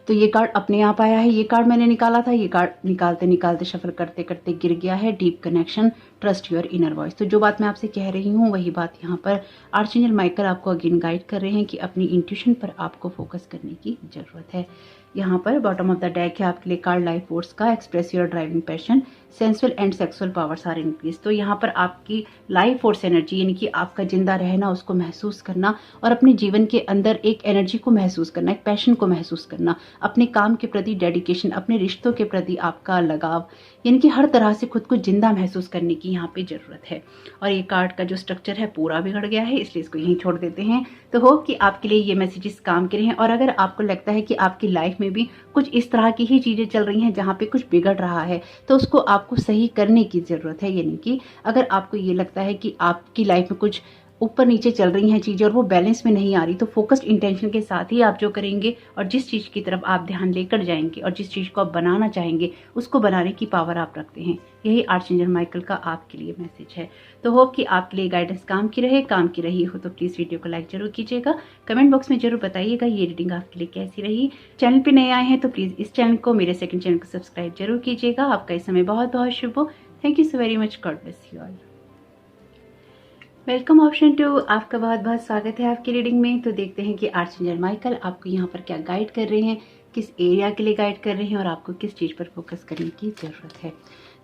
A: तो ये कार्ड अपने आप आया है। ये कार्ड मैंने निकाला था, ये कार्ड निकालते निकालते शफल करते करते गिर गया है। Deep connection, trust your inner voice. तो जो बात मैं आपसे कह रही हूँ वही बात यहाँ पर आर्चएंजल माइकल आपको अगेन गाइड कर रहे हैं कि अपनी इंट्यूशन पर आपको फोकस करने की जरूरत है। यहाँ पर बॉटम ऑफ द डेक है आपके लिए कार्ड लाइफ फोर्स का, express your driving passion, sensual and sexual powers are increase. तो यहाँ पर आपकी लाइफ फोर्स एनर्जी यानी कि आपका जिंदा रहना, उसको महसूस करना और अपने जीवन के अंदर एक एनर्जी को महसूस करना, एक पैशन को महसूस करना, अपने काम के प्रति डेडिकेशन, अपने रिश्तों के प्रति आपका लगाव, यानी कि हर तरह से खुद को जिंदा महसूस करने की यहाँ पे जरूरत है। और ये कार्ड का जो स्ट्रक्चर है पूरा बिगड़ गया है, इसलिए इसको यहीं छोड़ देते हैं। तो होप कि आपके लिए ये मैसेजेस काम के रहे हैं। और अगर आपको लगता है कि आपकी लाइफ में भी कुछ इस तरह की ही चीजें चल रही हैं जहाँ पे कुछ बिगड़ रहा है तो उसको आपको सही करने की जरूरत है। यानी कि अगर आपको ये लगता है कि आपकी लाइफ में कुछ ऊपर नीचे चल रही हैं चीजें और वो बैलेंस में नहीं आ रही, तो फोकस्ड इंटेंशन के साथ ही आप जो करेंगे और जिस चीज की तरफ आप ध्यान लेकर जाएंगे और जिस चीज को आप बनाना चाहेंगे उसको बनाने की पावर आप रखते हैं। यही आर्चएंजल माइकल का आपके लिए मैसेज है। तो होप कि आपके लिए गाइडेंस काम की रहे। काम की रही हो तो प्लीज वीडियो को लाइक जरूर कीजिएगा, कमेंट बॉक्स में जरूर बताइएगा ये रीडिंग आपके लिए कैसी रही। चैनल पे नए आए हैं तो प्लीज इस चैनल को, मेरे सेकंड चैनल को सब्सक्राइब जरूर कीजिएगा। आपका इस समय बहुत बहुत शुभ हो। Thank you so very much. God bless you all. Welcome option 2, आपका बहुत बहुत स्वागत है आपकी रीडिंग में। तो देखते हैं कि आर्चएंजल माइकल आपको यहाँ पर क्या गाइड कर रहे हैं, किस एरिया के लिए गाइड कर रहे हैं और आपको किस चीज़ पर फोकस करने की ज़रूरत है।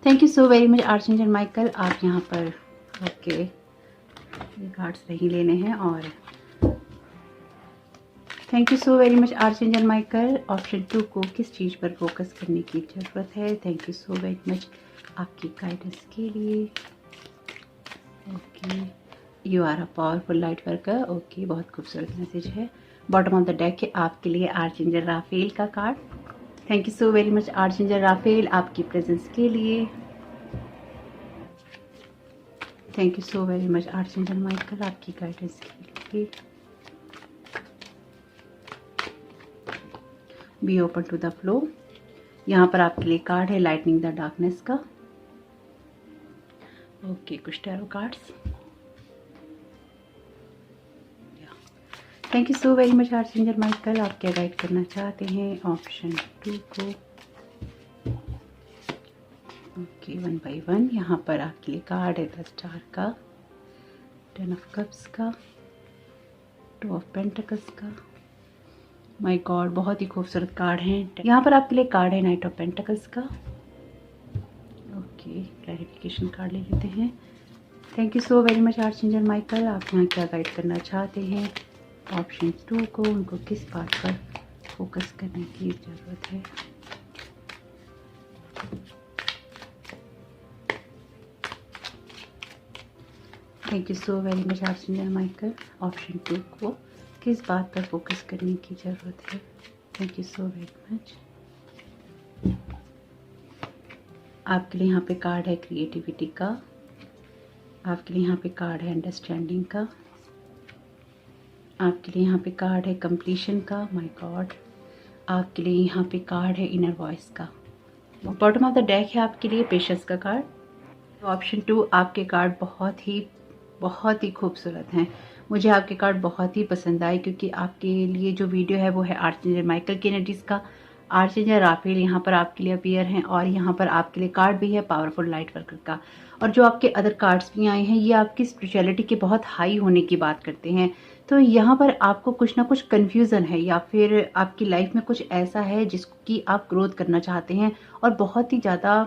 A: Thank you so very much archangel Michael. आप यहाँ पर ओके ये कार्ड्स नहीं लेने हैं। और thank you so very much archangel Michael. Option 2 को किस चीज़ पर फोकस करने की ज़रूरत है। Thank you so very much आपकी गाइडेंस के लिए। Okay, you are a powerful light worker. Okay, बहुत खूबसूरत मैसेज है। बॉटम ऑफ द डेक है आपके लिए आर्चएंजल राफेल का card. Thank you so very much archangel Raphael आपकी प्रेजेंस के लिए। Thank you so very much archangel Michael आपकी गाइडेंस के लिए। Be open to the flow. यहाँ पर आपके लिए कार्ड है लाइटनिंग द डार्कनेस का। ओके, कुछ tarot cards. Thank you so very much archangel Michael. आप क्या गाइड करना चाहते हैं ऑप्शन 2 को। ओके, 1 बाय 1 यहाँ पर आपके लिए कार्ड है 10 स्टार का, 10 ऑफ कप्स का, 2 ऑफ पेंटिकल्स का। माय गॉड, बहुत ही खूबसूरत कार्ड हैं। यहाँ पर आपके लिए कार्ड है नाइट ऑफ पेंटिकल्स का। ओके, क्लैरिफिकेशन कार्ड ले लेते हैं। Thank you so very much archangel Michael. आप यहाँ क्या गाइड करना चाहते हैं ऑप्शन 2 को, उनको किस बात पर फोकस करने की ज़रूरत है। Thank you so very much archangel Michael. Option 2 को किस बात पर फोकस करने की ज़रूरत है। Thank you so very much. आपके लिए यहाँ पे कार्ड है क्रिएटिविटी का। आपके लिए यहाँ पे कार्ड है अंडरस्टैंडिंग का। आपके लिए यहाँ पे कार्ड है कंप्लीशन का। माय गॉड, आपके लिए यहाँ पे कार्ड है इनर वॉइस का। बॉटम ऑफ द डेक है आपके लिए पेशेंस का कार्ड। ऑप्शन 2 आपके कार्ड बहुत ही खूबसूरत हैं। मुझे आपके कार्ड बहुत ही पसंद आए क्योंकि आपके लिए जो वीडियो है वो है आर्चएंजल माइकल की एनर्जीज का। आर्चेंजल राफेल यहाँ पर आपके लिए अपीयर हैं और यहाँ पर आपके लिए कार्ड भी है पावरफुल लाइट वर्कर का। और जो आपके अदर कार्ड्स भी आए हैं ये आपकी स्पिरिचुअलिटी के बहुत हाई होने की बात करते हैं। तो यहाँ पर आपको कुछ ना कुछ कन्फ्यूज़न है या फिर आपकी लाइफ में कुछ ऐसा है जिसकी आप ग्रोथ करना चाहते हैं और बहुत ही ज़्यादा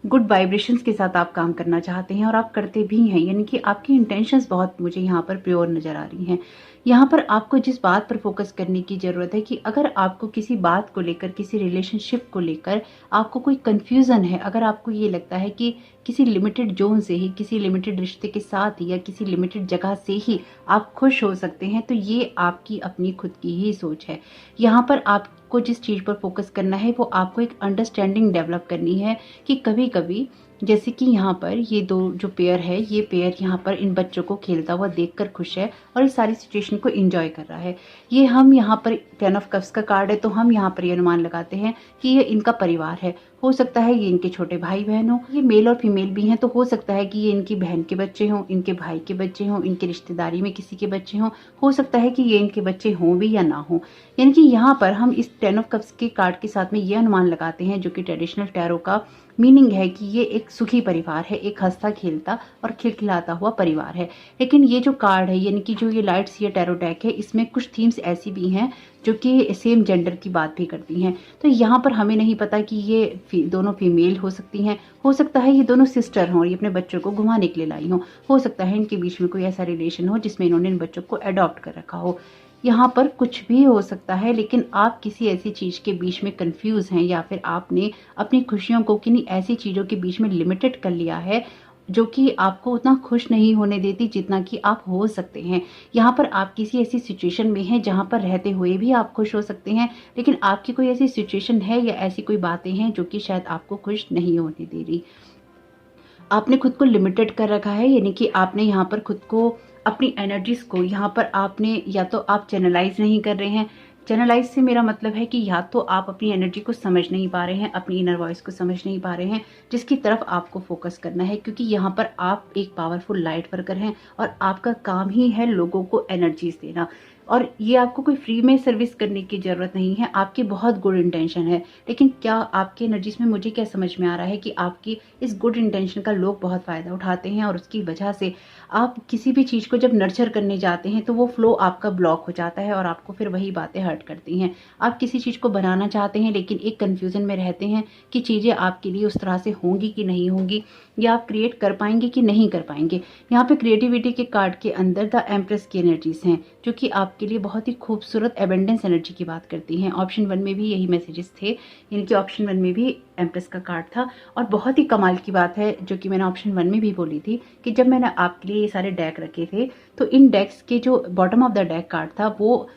A: गुड वाइब्रेशंस के साथ आप काम करना चाहते हैं और आप करते भी हैं, यानी कि आपकी इंटेंशंस बहुत मुझे यहाँ पर प्योर नज़र आ रही हैं। यहाँ पर आपको जिस बात पर फोकस करने की ज़रूरत है कि अगर आपको किसी बात को लेकर, किसी रिलेशनशिप को लेकर आपको कोई कन्फ्यूज़न है, अगर आपको ये लगता है कि किसी लिमिटेड जोन से ही, किसी लिमिटेड रिश्ते के साथ ही या किसी लिमिटेड जगह से ही आप खुश हो सकते हैं, तो ये आपकी अपनी खुद की ही सोच है। यहाँ पर आपको जिस चीज़ पर फोकस करना है वो आपको एक अंडरस्टैंडिंग डेवलप करनी है कि कभी कभी जैसे कि यहाँ पर ये दो जो पेयर है, ये पेयर यहाँ पर इन बच्चों को खेलता हुआ देखकर खुश है और इस सारी सिचुएशन को एंजॉय कर रहा है। ये हम यहाँ पर 10 ऑफ कप्स का कार्ड है, तो हम यहाँ पर ये अनुमान लगाते हैं कि ये इनका परिवार है। हो सकता है ये इनके छोटे भाई बहन हो, ये मेल और फीमेल भी हैं, तो हो सकता है कि ये इनकी बहन के बच्चे हों, इनके भाई के बच्चे हों, इनके रिश्तेदारी में किसी के बच्चे हों, हो सकता है कि ये इनके बच्चे हों भी या ना हों। यानी कि यहाँ पर हम इस 10 ऑफ कप्स के कार्ड के साथ में ये अनुमान लगाते हैं, जो कि ट्रेडिशनल टैरो का मीनिंग है कि ये एक सुखी परिवार है, एक हंसता खेलता और खिलखिलाता हुआ परिवार है। लेकिन ये जो कार्ड है, यानी कि जो ये लाइट्स ये टैरो डेक है, इसमें कुछ थीम्स ऐसी भी हैं जो कि सेम जेंडर की बात भी करती हैं। तो यहाँ पर हमें नहीं पता कि ये दोनों फीमेल हो सकती हैं, हो सकता है ये दोनों सिस्टर हों और ये अपने बच्चों को घुमाने के लिए लाई हों, हो सकता है इनके बीच में कोई ऐसा रिलेशन हो जिसमें इन्होंने इन बच्चों को अडॉप्ट कर रखा हो। यहाँ पर कुछ भी हो सकता है, लेकिन आप किसी ऐसी चीज़ के बीच में कंफ्यूज हैं या फिर आपने अपनी खुशियों को किन्हीं ऐसी चीज़ों के बीच में लिमिटेड कर लिया है जो कि आपको उतना खुश नहीं होने देती जितना कि आप हो सकते हैं। यहाँ पर आप किसी ऐसी सिचुएशन में हैं जहाँ पर रहते हुए भी आप खुश हो सकते हैं, लेकिन आपकी कोई ऐसी सिचुएशन है या ऐसी कोई बातें हैं जो कि शायद आपको खुश नहीं होने दे रही। आपने खुद को लिमिटेड कर रखा है, यानी कि आपने यहाँ पर खुद को, अपनी एनर्जीज को यहाँ पर आपने या तो आप चैनलाइज नहीं कर रहे हैं। चैनलाइज से मेरा मतलब है कि या तो आप अपनी एनर्जी को समझ नहीं पा रहे हैं, अपनी इनर वॉइस को समझ नहीं पा रहे हैं, जिसकी तरफ आपको फोकस करना है, क्योंकि यहाँ पर आप एक पावरफुल लाइट वर्कर हैं और आपका काम ही है लोगों को एनर्जीज देना। और ये आपको कोई फ्री में सर्विस करने की ज़रूरत नहीं है, आपकी बहुत गुड इंटेंशन है। लेकिन क्या आपकी एनर्जीज में मुझे क्या समझ में आ रहा है कि आपकी इस गुड इंटेंशन का लोग बहुत फ़ायदा उठाते हैं और उसकी वजह से आप किसी भी चीज़ को जब नर्चर करने जाते हैं तो वो फ्लो आपका ब्लॉक हो जाता है और आपको फिर वही बातें हर्ट करती हैं। आप किसी चीज़ को बनाना चाहते हैं लेकिन एक कन्फ्यूज़न में रहते हैं कि चीज़ें आपके लिए उस तरह से होंगी कि नहीं होंगी, या आप क्रिएट कर पाएंगे कि नहीं कर पाएंगे। यहाँ पे क्रिएटिविटी के कार्ड के अंदर द एम्प्रेस की एनर्जीज हैं जो कि आपके लिए बहुत ही खूबसूरत एबेंडेंस एनर्जी की बात करती हैं। ऑप्शन 1 में भी यही मैसेजेस थे, यानी कि ऑप्शन 1 में भी एम्प्रेस का कार्ड था। और बहुत ही कमाल की बात है जो कि मैंने ऑप्शन 1 में भी बोली थी कि जब मैंने आपके लिए ये सारे डेक रखे थे तो इन डेक्स के जो bottom of the deck card था वो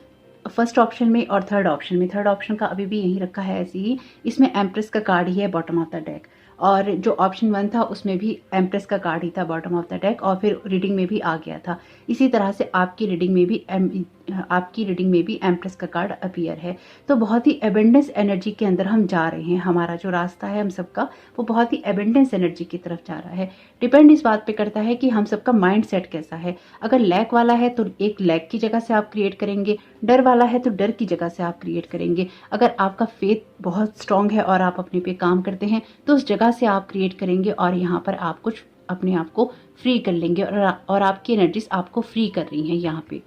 A: फर्स्ट ऑप्शन में और थर्ड ऑप्शन का अभी भी यही रखा है ऐसे ही, इसमें एम्प्रेस का कार्ड ही है बॉटम ऑफ द डेक। और जो ऑप्शन 1 था उसमें भी एम्प्रेस का कार्ड ही था बॉटम ऑफ द डेक और फिर रीडिंग में भी आ गया था। इसी तरह से आपकी रीडिंग में भी एम्प्रेस का कार्ड अपीयर है। तो बहुत ही एबेंडेंस एनर्जी के अंदर हम जा रहे हैं, हमारा जो रास्ता है हम सबका वो बहुत ही एबेंडेंस एनर्जी की तरफ जा रहा है। डिपेंड इस बात पे करता है कि हम सबका माइंड सेट कैसा है। अगर लैक वाला है तो एक लैक की जगह से आप क्रिएट करेंगे, डर वाला है तो डर की जगह से आप क्रिएट करेंगे। अगर आपका फेथ बहुत स्ट्रांग है और आप अपने पे काम करते हैं तो उस जगह से आप क्रिएट करेंगे और यहाँ पर आप कुछ अपने आप को फ्री कर लेंगे और आपकी एनर्जीज आपको फ्री कर रही हैं। यहाँ पे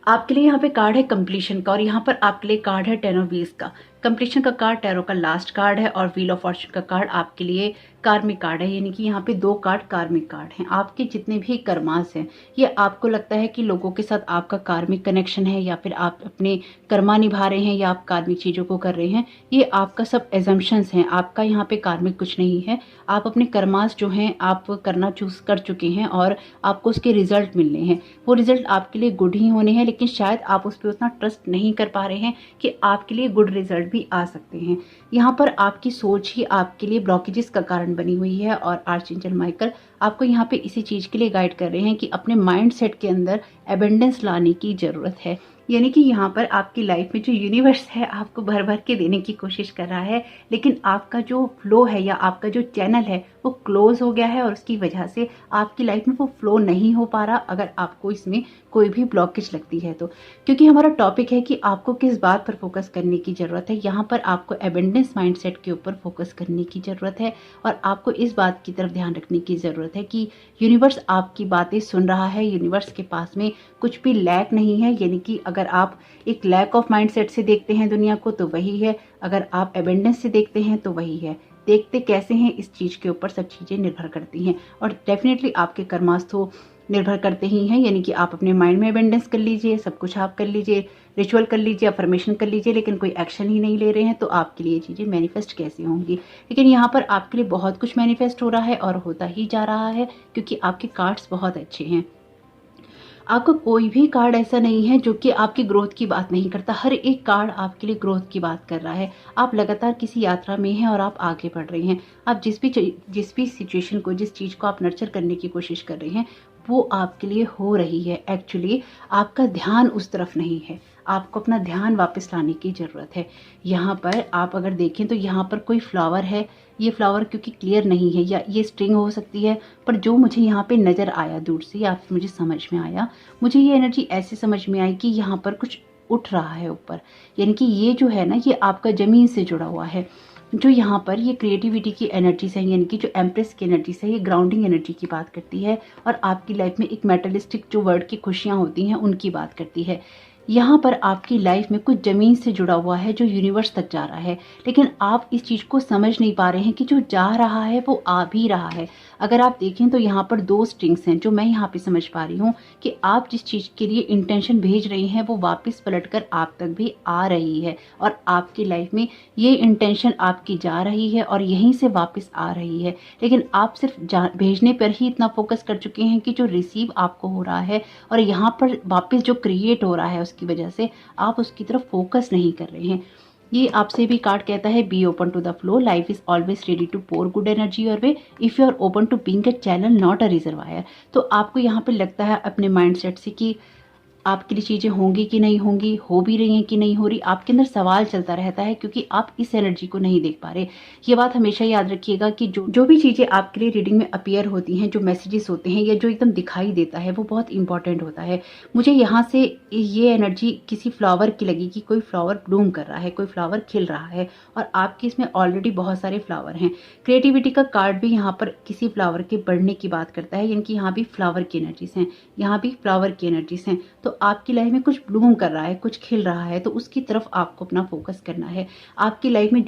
A: आपके लिए यहाँ पे कार्ड है कंप्लीशन का और यहाँ पर आपके लिए कार्ड है 10 ऑफ व्हील्स का। कंप्लीशन का कार्ड टैरो का लास्ट कार्ड है और व्हील ऑफ फॉर्चून का कार्ड आपके लिए कार्मिक कार्ड है, यानी कि यहाँ पे 2 कार्ड कार्मिक कार्ड हैं। आपके जितने भी कर्मास हैं, ये आपको लगता है कि लोगों के साथ आपका कार्मिक कनेक्शन है या फिर आप अपने कर्मा निभा रहे हैं या आप कार्मिक चीज़ों को कर रहे हैं, ये आपका सब एजम्पशंस हैं। आपका यहाँ पे कार्मिक कुछ नहीं है। आप अपने कर्मास जो हैं आप करना चूज कर चुके हैं और आपको उसके रिजल्ट मिलने हैं। वो रिजल्ट आपके लिए गुड ही होने हैं, लेकिन शायद आप उस पर उतना ट्रस्ट नहीं कर पा रहे हैं कि आपके लिए गुड रिजल्ट भी आ सकते हैं। यहाँ पर आपकी सोच ही आपके लिए ब्लॉकेजेस का कारण बनी हुई है और आर्चएंजल माइकल आपको यहाँ पे इसी चीज़ के लिए गाइड कर रहे हैं कि अपने माइंड सेट के अंदर एबेंडेंस लाने की ज़रूरत है। यानी कि यहाँ पर आपकी लाइफ में जो यूनिवर्स है आपको भर भर के देने की कोशिश कर रहा है, लेकिन आपका जो फ्लो है या आपका जो चैनल है वो क्लोज हो गया है और उसकी वजह से आपकी लाइफ में वो फ्लो नहीं हो पा रहा, अगर आपको इसमें कोई भी ब्लॉकेज लगती है तो। क्योंकि हमारा टॉपिक है कि आपको किस बात पर फोकस करने की ज़रूरत है। यहाँ पर आपको एबेंडेंस माइंडसेट के ऊपर फोकस करने की ज़रूरत है और आपको इस बात की तरफ ध्यान रखने की ज़रूरत है कि यूनिवर्स आपकी बातें सुन रहा है, यूनिवर्स के पास में कुछ भी लैक नहीं है। यानी कि अगर आप एक लैक ऑफ माइंडसेट से देखते हैं दुनिया को तो वही है, अगर आप एबेंडेंस से देखते हैं तो वही है। देखते कैसे हैं इस चीज़ के ऊपर सब चीज़ें निर्भर करती हैं और डेफिनेटली आपके कर्मास तो निर्भर करते ही हैं। यानी कि आप अपने माइंड में अबेंडेंस कर लीजिए, सब कुछ आप कर लीजिए, रिचुअल कर लीजिए, अफर्मेशन कर लीजिए, लेकिन कोई एक्शन ही नहीं ले रहे हैं तो आपके लिए चीज़ें मैनिफेस्ट कैसे होंगी। लेकिन यहाँ पर आपके लिए बहुत कुछ मैनिफेस्ट हो रहा है और होता ही जा रहा है क्योंकि आपके कार्ड्स बहुत अच्छे हैं। आपका कोई भी कार्ड ऐसा नहीं है जो कि आपकी ग्रोथ की बात नहीं करता। हर एक कार्ड आपके लिए ग्रोथ की बात कर रहा है। आप लगातार किसी यात्रा में हैं और आप आगे बढ़ रहे हैं। आप जिस भी सिचुएशन को, जिस चीज़ को आप नर्चर करने की कोशिश कर रहे हैं वो आपके लिए हो रही है। एक्चुअली आपका ध्यान उस तरफ नहीं है, आपको अपना ध्यान वापस लाने की ज़रूरत है। यहाँ पर आप अगर देखें तो यहाँ पर कोई फ्लावर है, ये फ्लावर क्योंकि क्लियर नहीं है या ये स्ट्रिंग हो सकती है, पर जो मुझे यहाँ पे नज़र आया दूर से या फिर मुझे समझ में आया, मुझे ये एनर्जी ऐसे समझ में आई कि यहाँ पर कुछ उठ रहा है ऊपर। यानी कि ये जो है ना, ये आपका ज़मीन से जुड़ा हुआ है। जो यहाँ पर ये क्रिएटिविटी की एनर्जी है, यानी कि जो एम्प्रेस की एनर्जी है, ये ग्राउंडिंग एनर्जी की बात करती है और आपकी लाइफ में एक मेटलिस्टिक जो वर्ड की खुशियाँ होती हैं उनकी बात करती है। यहाँ पर आपकी लाइफ में कुछ ज़मीन से जुड़ा हुआ है जो यूनिवर्स तक जा रहा है, लेकिन आप इस चीज़ को समझ नहीं पा रहे हैं कि जो जा रहा है वो आ भी रहा है। अगर आप देखें तो यहाँ पर 2 स्ट्रिंग्स हैं जो मैं यहाँ पे समझ पा रही हूँ कि आप जिस चीज़ के लिए इंटेंशन भेज रही हैं वो वापस पलटकर आप तक भी आ रही है और आपकी लाइफ में ये इंटेंशन आपकी जा रही है और यहीं से वापस आ रही है। लेकिन आप सिर्फ भेजने पर ही इतना फोकस कर चुके हैं कि जो रिसीव आपको हो रहा है और यहाँ पर वापस जो क्रिएट हो रहा है की वजह से आप उसकी तरफ फोकस नहीं कर रहे हैं। ये आपसे भी कार्ड कहता है be open to the flow, life is always ready to pour good energy your way if you are open to being a channel not a reservoir. तो आपको यहाँ पे लगता है अपने माइंडसेट से कि आपके लिए चीज़ें होंगी कि नहीं होंगी, हो भी रही हैं कि नहीं हो रही, आपके अंदर सवाल चलता रहता है क्योंकि आप इस एनर्जी को नहीं देख पा रहे। ये बात हमेशा याद रखिएगा कि जो भी चीज़ें आपके लिए रीडिंग में अपीयर होती हैं, जो मैसेजेस होते हैं या जो एकदम दिखाई देता है वो बहुत इंपॉर्टेंट होता है। मुझे यहाँ से ये एनर्जी किसी फ्लावर की लगी कि कोई फ्लावर ब्लूम कर रहा है, कोई फ्लावर खिल रहा है और आपके इसमें ऑलरेडी बहुत सारे फ्लावर हैं। क्रिएटिविटी का कार्ड भी यहाँ पर किसी फ्लावर के बढ़ने की बात करता है, यानी कि यहाँ भी फ्लावर की एनर्जीज हैं, यहाँ भी फ्लावर की एनर्जीज हैं। तो आपकी लाइफ में कुछ ब्लूम कर रहा है, कुछ खिल रहा है, तो उसकी तरफ आपको अपना फोकस करना है। आपकी लाइफ में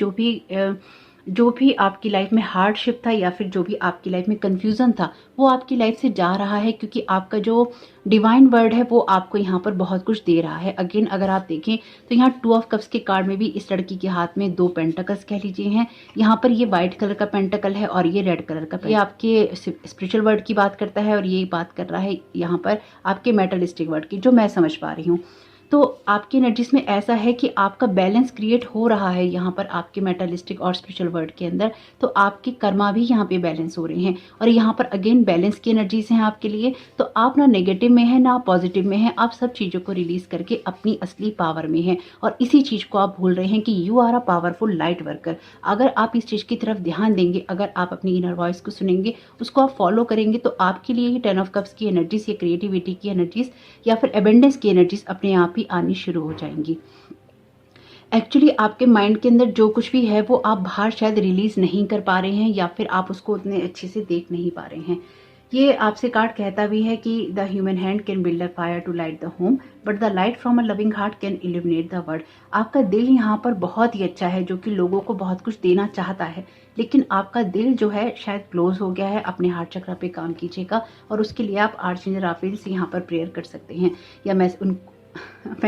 A: जो भी आपकी लाइफ में हार्डशिप था या फिर जो भी आपकी लाइफ में कंफ्यूजन था वो आपकी लाइफ से जा रहा है क्योंकि आपका जो डिवाइन वर्ड है वो आपको यहाँ पर बहुत कुछ दे रहा है। अगेन अगर आप देखें तो यहाँ 2 ऑफ कप्स के कार्ड में भी इस लड़की के हाथ में 2 पेंटिकल्स कह लीजिए हैं। यहाँ पर ये व्हाइट कलर का पेंटिकल है और ये रेड कलर का। ये आपके स्पिरिचुअल वर्ड की बात करता है और ये बात कर रहा है यहाँ पर आपके मेटलिस्टिक वर्ड की, जो मैं समझ पा रही हूँ। तो आपकी एनर्जीज में ऐसा है कि आपका बैलेंस क्रिएट हो रहा है यहाँ पर आपके मेटलिस्टिक और स्पिरिचुअल वर्ल्ड के अंदर। तो आपके कर्मा भी यहाँ पे बैलेंस हो रहे हैं और यहाँ पर अगेन बैलेंस की एनर्जीज हैं आपके लिए। तो आप ना नेगेटिव में है ना पॉजिटिव में है, आप सब चीज़ों को रिलीज करके अपनी असली पावर में हैं और इसी चीज़ को आप भूल रहे हैं कि you are a powerful light worker. अगर आप इस चीज़ की तरफ ध्यान देंगे, अगर आप अपनी इनर वॉइस को सुनेंगे, उसको आप फॉलो करेंगे, तो आपके लिए ही 10 ऑफ कप्स की एनर्जीज या क्रिएटिविटी की एनर्जीज या फिर एबेंडेंस की एनर्जीज अपने आप ही आनी शुरू हो जाएंगी। एक्चुअली आपके माइंड के अंदर जो कुछ भी है वो आप बाहर शायद रिलीज नहीं कर पा रहे हैं या फिर आप उसको उतने अच्छे से देख नहीं पा रहे हैं। ये आपसे कार्ड कहता भी है कि the human hand can build a fire to light the home but the light from a loving heart can illuminate the world. आपका दिल यहाँ पर बहुत ही अच्छा है जो कि लोगों को बहुत कुछ देना चाहता है, लेकिन आपका दिल जो है शायद क्लोज हो गया है। अपने हार्ट चक्र पे काम कीजिएगा और उसके लिए आप आर्चएंजल राफेल से यहाँ पर प्रेयर कर सकते हैं या मैं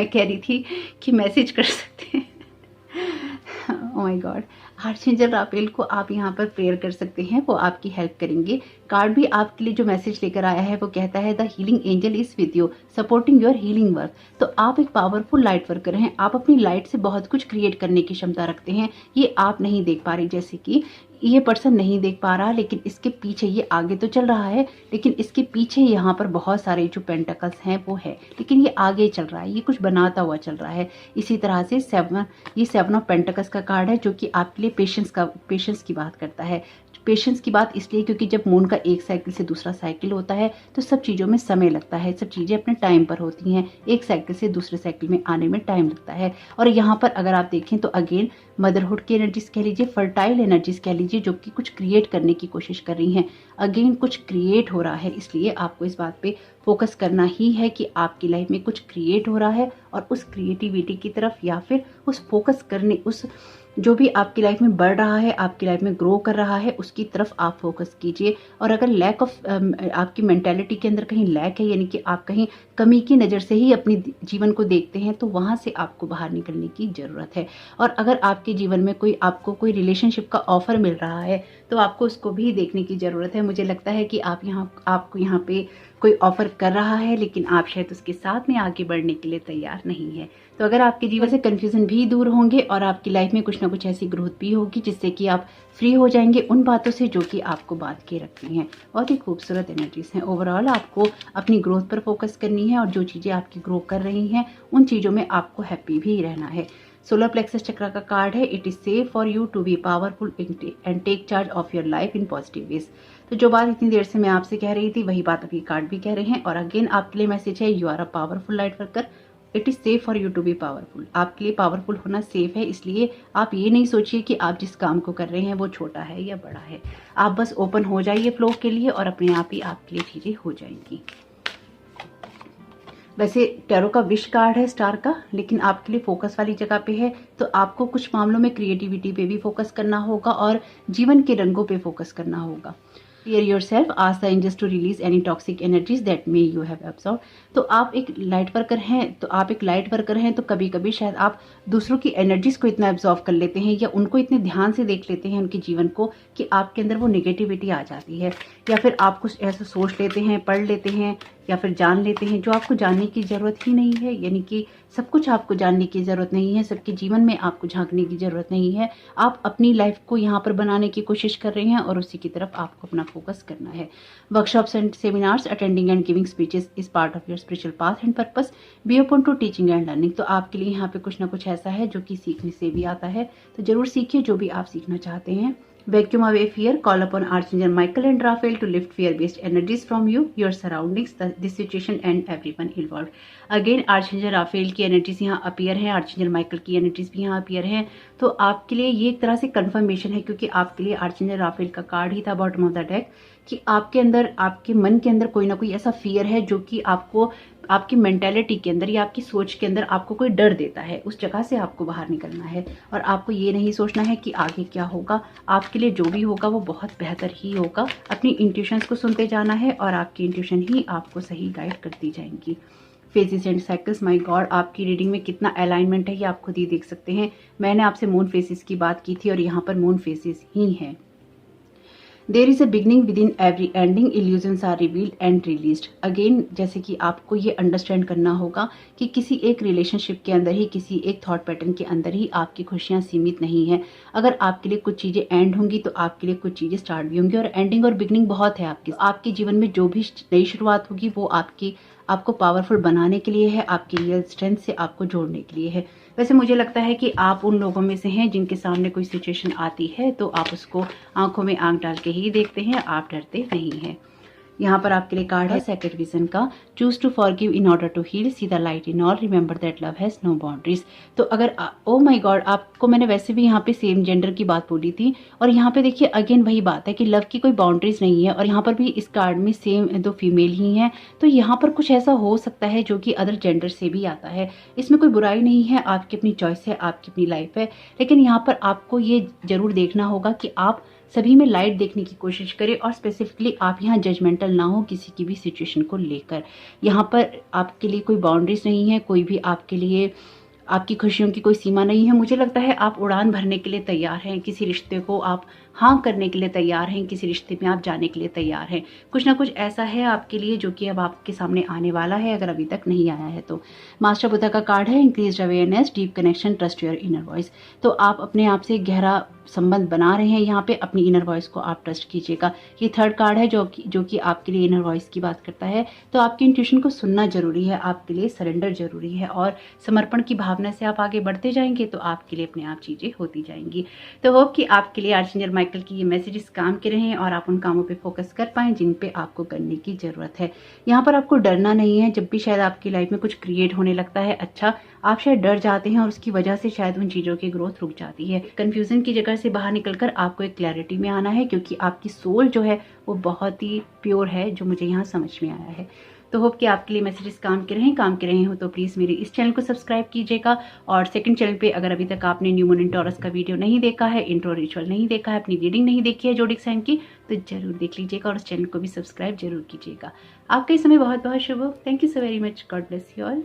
A: कह रही थी कि मैसेज कर सकते हैं। ओह माय गॉड, आर्चएंजल राफेल को आप यहाँ पर प्रेयर कर सकते हैं, वो आपकी हेल्प करेंगे। कार्ड भी आपके लिए जो मैसेज लेकर आया है वो कहता है the healing angel is with you supporting your healing work. तो आप एक पावरफुल लाइट वर्कर हैं, आप अपनी लाइट से बहुत कुछ क्रिएट करने की क्षमता रखते हैं। ये आप नहीं देख पा रहे, जैसे कि ये पर्सन नहीं देख पा रहा, लेकिन इसके पीछे ये आगे तो चल रहा है लेकिन इसके पीछे यहाँ पर बहुत सारे जो पेंटिकल्स हैं वो है, लेकिन ये आगे चल रहा है, ये कुछ बनाता हुआ चल रहा है। इसी तरह से 7 ऑफ पेंटिकल्स का कार्ड है जो कि आपके लिए पेशेंस की बात करता है। पेशेंस की बात इसलिए क्योंकि जब मून का एक साइकिल से दूसरा साइकिल होता है तो सब चीज़ों में समय लगता है, सब चीज़ें अपने टाइम पर होती हैं, एक साइकिल से दूसरे साइकिल में आने में टाइम लगता है। और यहाँ पर अगर आप देखें तो अगेन मदरहुड की एनर्जीज कह लीजिए, फर्टाइल एनर्जीज कह लीजिए, जो कि कुछ क्रिएट करने की कोशिश कर रही हैं। अगेन कुछ क्रिएट हो रहा है, इसलिए आपको इस बात पे फोकस करना ही है कि आपकी लाइफ में कुछ क्रिएट हो रहा है और उस क्रिएटिविटी की तरफ या फिर उस फोकस करने, उस जो भी आपकी लाइफ में बढ़ रहा है, आपकी लाइफ में ग्रो कर रहा है, उसकी तरफ आप फोकस कीजिए। और अगर लैक ऑफ आपकी मेंटालिटी के अंदर कहीं लैक है, यानी कि आप कहीं कमी की नज़र से ही अपनी जीवन को देखते हैं, तो वहाँ से आपको बाहर निकलने की ज़रूरत है। और अगर आपके जीवन में आपको कोई रिलेशनशिप का ऑफर मिल रहा है तो आपको उसको भी देखने की ज़रूरत है। मुझे लगता है कि आपको यहाँ पे कोई ऑफर कर रहा है, लेकिन आप शायद उसके साथ में आगे बढ़ने के लिए तैयार नहीं है। तो अगर आपके जीवन से कन्फ्यूजन भी दूर होंगे और आपकी लाइफ में कुछ ना कुछ ऐसी ग्रोथ भी होगी जिससे कि आप फ्री हो जाएंगे उन बातों से जो कि आपको बांध के रखती हैं। बहुत ही खूबसूरत एनर्जीज हैं। ओवरऑल आपको अपनी ग्रोथ पर फोकस करनी है और जो चीज़ें आपकी ग्रो कर रही हैं उन चीज़ों में आपको हैप्पी भी रहना है। सोलर प्लेक्सस चक्र का कार्ड है, it is safe for you to be powerful and take charge of your life in positive ways. तो जो बात इतनी देर से मैं आपसे कह रही थी वही बात अभी कार्ड भी कह रहे हैं। और अगेन आपके लिए मैसेज है, you are a powerful light worker, it is safe for you to be powerful. आपके लिए पावरफुल होना सेफ है, इसलिए आप ये नहीं सोचिए कि आप जिस काम को कर रहे हैं वो छोटा है या बड़ा है। आप बस ओपन हो जाइए फ्लो के लिए और अपने आप ही आपके लिए चीजें हो जाएंगी। वैसे टैरो का विश कार्ड है स्टार का, लेकिन आपके लिए फोकस वाली जगह पे है, तो आपको कुछ मामलों में क्रिएटिविटी पे भी फोकस करना होगा और जीवन के रंगों पे फोकस करना होगा। Clear yourself, ask the angels to release any toxic energies that may you have absorbed। तो आप एक लाइट वर्कर हैं तो कभी कभी शायद आप दूसरों की एनर्जीज को इतना एब्जॉर्व कर लेते हैं या उनको इतने ध्यान से देख लेते हैं उनके जीवन को कि आपके अंदर वो नेगेटिविटी आ जाती है, या फिर आप कुछ ऐसा सोच लेते हैं, पढ़ लेते हैं या फिर जान लेते हैं जो आपको जानने की जरूरत ही नहीं है। यानी कि सब कुछ आपको जानने की जरूरत नहीं है, सबके जीवन में आपको झांकने की जरूरत नहीं है। आप अपनी लाइफ को यहाँ पर बनाने की कोशिश कर रहे हैं और उसी की तरफ आपको अपना फोकस करना है। Workshops and seminars, attending and giving speeches is part of your spiritual path and purpose. Be open to teaching and learning. तो आपके लिए यहाँ पे कुछ ना कुछ ऐसा है जो कि सीखने से भी आता है, तो जरूर सीखिए जो भी आप सीखना चाहते हैं। Vacuum away fear, call upon Archangel Michael and Raphael to lift fear-based energies from you, your surroundings, this situation and everyone involved. Again, Archangel Raphael की एनर्जीज यहाँ अपीयर हैं, Archangel Michael की एनर्जीज भी यहाँ अपीयर हैं। तो आपके लिए ये एक तरह से कंफर्मेशन है, क्योंकि आपके लिए Archangel Raphael का कार्ड ही था बॉटम ऑफ द डेक, कि आपके अंदर, आपके मन के अंदर कोई ना कोई ऐसा फियर है जो कि आपको आपकी मेंटालिटी के अंदर या आपकी सोच के अंदर आपको कोई डर देता है। उस जगह से आपको बाहर निकलना है और आपको ये नहीं सोचना है कि आगे क्या होगा। आपके लिए जो भी होगा वो बहुत बेहतर ही होगा। अपनी इंट्यूशंस को सुनते जाना है और आपकी इंट्यूशन ही आपको सही गाइड करती जाएंगी। Phases and cycles, my God, आपकी रीडिंग में कितना अलाइनमेंट है ये आप खुद ही देख सकते हैं। मैंने आपसे मून फेसेस की बात की थी और यहाँ पर मून फेसेस ही हैं। There is a beginning within every ending, illusions are revealed and released. Again जैसे कि आपको ये अंडरस्टैंड करना होगा कि किसी एक रिलेशनशिप के अंदर ही, किसी एक थॉट पैटर्न के अंदर ही आपकी खुशियां सीमित नहीं है। अगर आपके लिए कुछ चीजें एंड होंगी तो आपके लिए कुछ चीजें स्टार्ट भी होंगी, और एंडिंग और बिगनिंग बहुत है आपके जीवन में। जो भी नई शुरुआत होगी वो आपको पावरफुल बनाने के लिए है, आपकी रियल स्ट्रेंथ से आपको जोड़ने के लिए है। वैसे मुझे लगता है कि आप उन लोगों में से हैं जिनके सामने कोई सिचुएशन आती है तो आप उसको आंखों में आंख डाल के ही देखते हैं, आप डरते नहीं हैं। यहाँ पर आपके लिए कार्ड है सेकंड विजन का, choose to forgive in order to heal, see the light in all, remember that love has no boundaries. तो अगर ओ माय गॉड, आपको मैंने वैसे भी यहाँ पे सेम जेंडर की बात बोली थी और यहाँ पे देखिए अगेन वही बात है कि लव की कोई बाउंड्रीज नहीं है, और यहाँ पर भी इस कार्ड में सेम दो फीमेल ही हैं। तो यहाँ पर कुछ ऐसा हो सकता है जो कि अदर जेंडर से भी आता है। इसमें कोई बुराई नहीं है, आपकी अपनी चॉइस है, आपकी अपनी लाइफ है, लेकिन यहाँ पर आपको ये जरूर देखना होगा कि आप सभी में लाइट देखने की कोशिश करें और स्पेसिफिकली आप यहाँ जजमेंटल ना हो किसी की भी सिचुएशन को लेकर। यहाँ पर आपके लिए कोई बाउंड्रीज नहीं है, कोई भी आपके लिए, आपकी खुशियों की कोई सीमा नहीं है। मुझे लगता है आप उड़ान भरने के लिए तैयार हैं, किसी रिश्ते को आप हाँ करने के लिए तैयार हैं, किसी रिश्ते में आप जाने के लिए तैयार हैं। कुछ ना कुछ ऐसा है आपके लिए जो कि अब आपके सामने आने वाला है, अगर अभी तक नहीं आया है तो। मास्टर बुद्धा का कार्ड है increase awareness, deep connection, trust your inner voice. तो आप अपने आप से गहरा संबंध बना रहे हैं, यहाँ पे अपनी इनर वॉइस को आप ट्रस्ट कीजिएगा। ये थर्ड कार्ड है जो कि आपके लिए इनर वॉइस की बात करता है। तो आपकी इंट्यूशन को सुनना जरूरी है, आपके लिए सरेंडर जरूरी है और समर्पण की भावना भावना से आप आगे बढ़ते जाएंगे तो आपके लिए अपने आप चीज़ें होती जाएंगी। तो होप कि आपके लिए आर्चेंजल माइकल की ये मैसेजेस काम के रहें और आप उन कामों पे फोकस कर पाएं जिन पे आपको करने की ज़रूरत है। यहाँ पर आपको डरना नहीं है। जब भी शायद आपकी लाइफ में कुछ क्रिएट होने लगता है अच्छा, आप शायद डर जाते हैं और उसकी वजह से शायद उन चीज़ों की ग्रोथ रुक जाती है। कन्फ्यूजन की जगह से बाहर निकलकर आपको एक क्लैरिटी में आना है, क्योंकि आपकी सोल जो है वो बहुत ही प्योर है, जो मुझे यहाँ समझ में आया है। तो होप कि आपके लिए मैसेजेस काम के रहे हो तो प्लीज़ मेरे इस चैनल को सब्सक्राइब कीजिएगा। और सेकंड चैनल पे अगर अभी तक आपने न्यू मून इन टॉरस का वीडियो नहीं देखा है, इंट्रो रिचुअल नहीं देखा है, अपनी रीडिंग नहीं देखी है जोडिक साइन की, तो जरूर देख लीजिएगा और उस चैनल को भी सब्सक्राइब जरूर कीजिएगा। आपका इस समय बहुत बहुत शुभ हो। Thank you so very much. God bless you all.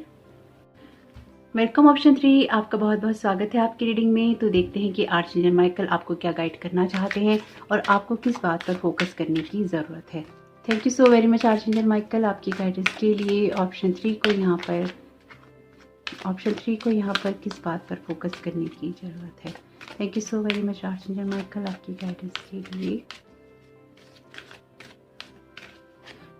A: Welcome option 3, आपका बहुत बहुत स्वागत है आपकी रीडिंग में। तो देखते हैं कि आर्चेंजल माइकल आपको क्या गाइड करना चाहते हैं और आपको किस बात पर फोकस करने की ज़रूरत है। Thank you so very much archangel Michael आपकी गाइडेंस के लिए। ऑप्शन 3 को यहाँ पर किस बात पर फोकस करने की ज़रूरत है। Thank you so very much archangel Michael आपकी गाइडेंस के लिए।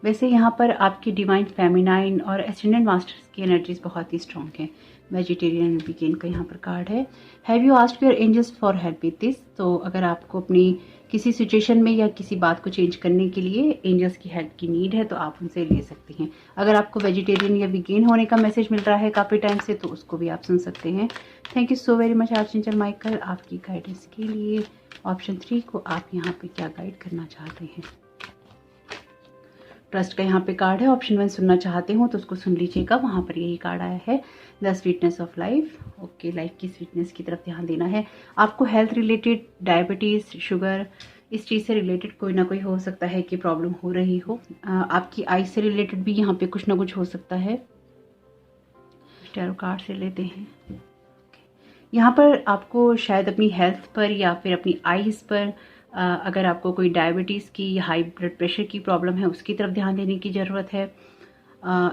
A: वैसे यहाँ पर आपकी डिवाइन फेमिनाइन और एसेंडेंट मास्टर्स की एनर्जीज बहुत ही स्ट्रॉन्ग है। वेजिटेरियन वीगेन का यहाँ पर कार्ड है। Have you asked your angels for help with this. तो अगर आपको अपनी किसी सिचुएशन में या किसी बात को चेंज करने के लिए एंजल्स की हेल्प की नीड है तो आप उनसे ले सकते हैं। अगर आपको वेजिटेरियन या वीगेन होने का मैसेज मिल रहा है काफ़ी टाइम से तो उसको भी आप सुन सकते हैं। Thank you so very much archangel Michael आपकी गाइडेंस के लिए। ऑप्शन 3 को आप यहाँ पे क्या गाइड करना चाहते हैं। ट्रस्ट का यहाँ पे कार्ड है। ऑप्शन 1 सुनना चाहते हो तो उसको सुन लीजिएगा, वहाँ पर यही कार्ड आया है, the sweetness of life. Okay, life की स्वीटनेस की तरफ ध्यान देना है आपको। हेल्थ रिलेटेड, डायबिटीज़, शुगर, इस चीज़ से रिलेटेड कोई ना कोई हो सकता है कि प्रॉब्लम हो रही हो। आपकी आई से रिलेटेड भी यहाँ पे कुछ ना कुछ हो सकता है। टैरो कार्ड से लेते हैं। यहाँ पर आपको शायद अपनी हेल्थ पर या फिर अपनी आईज पर अगर आपको कोई डायबिटीज़ की या हाई ब्लड प्रेशर की प्रॉब्लम है उसकी तरफ ध्यान देने की ज़रूरत है,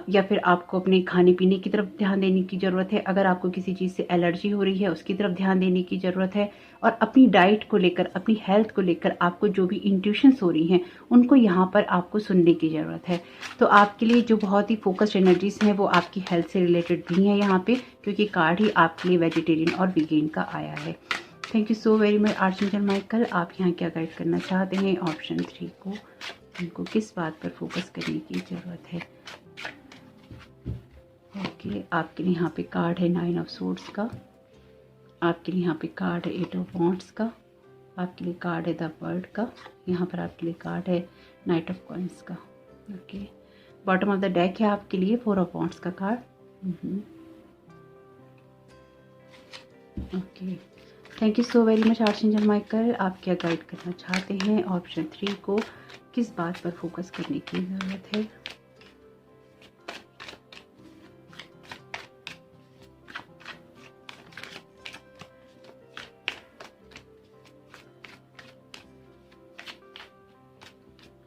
A: या फिर आपको अपने खाने पीने की तरफ ध्यान देने की ज़रूरत है। अगर आपको किसी चीज़ से एलर्जी हो रही है उसकी तरफ ध्यान देने की ज़रूरत है। और अपनी डाइट को लेकर, अपनी हेल्थ को लेकर आपको जो भी इंट्यूशंस हो रही हैं उनको यहाँ पर आपको सुनने की ज़रूरत है। तो आपके लिए जो बहुत ही फोकस्ड एनर्जीज हैं वो आपकी हेल्थ से रिलेटेड भी हैं यहाँ पे, क्योंकि कार्ड ही आपके लिए वेजिटेरियन और वीगेन का आया है। Thank you so very much archangel Michael आप यहाँ क्या गाइड करना चाहते हैं। ऑप्शन 3 को उनको किस बात पर फोकस करने की ज़रूरत है। ओके, आपके लिए यहाँ पे कार्ड है 9 ऑफ सोर्ड्स का, आपके लिए यहाँ पे कार्ड है 8 ऑफ वॉन्ड्स का, आपके लिए कार्ड है द वर्ल्ड का, यहाँ पर आपके लिए कार्ड है नाइट ऑफ कॉइंस का। Okay, bottom of the deck है आपके लिए 4 ऑफ वॉन्ड्स का card. Okay, thank you so very much archangel Michael आप क्या गाइड करना चाहते हैं। ऑप्शन 3 को किस बात पर फोकस करने की ज़रूरत है।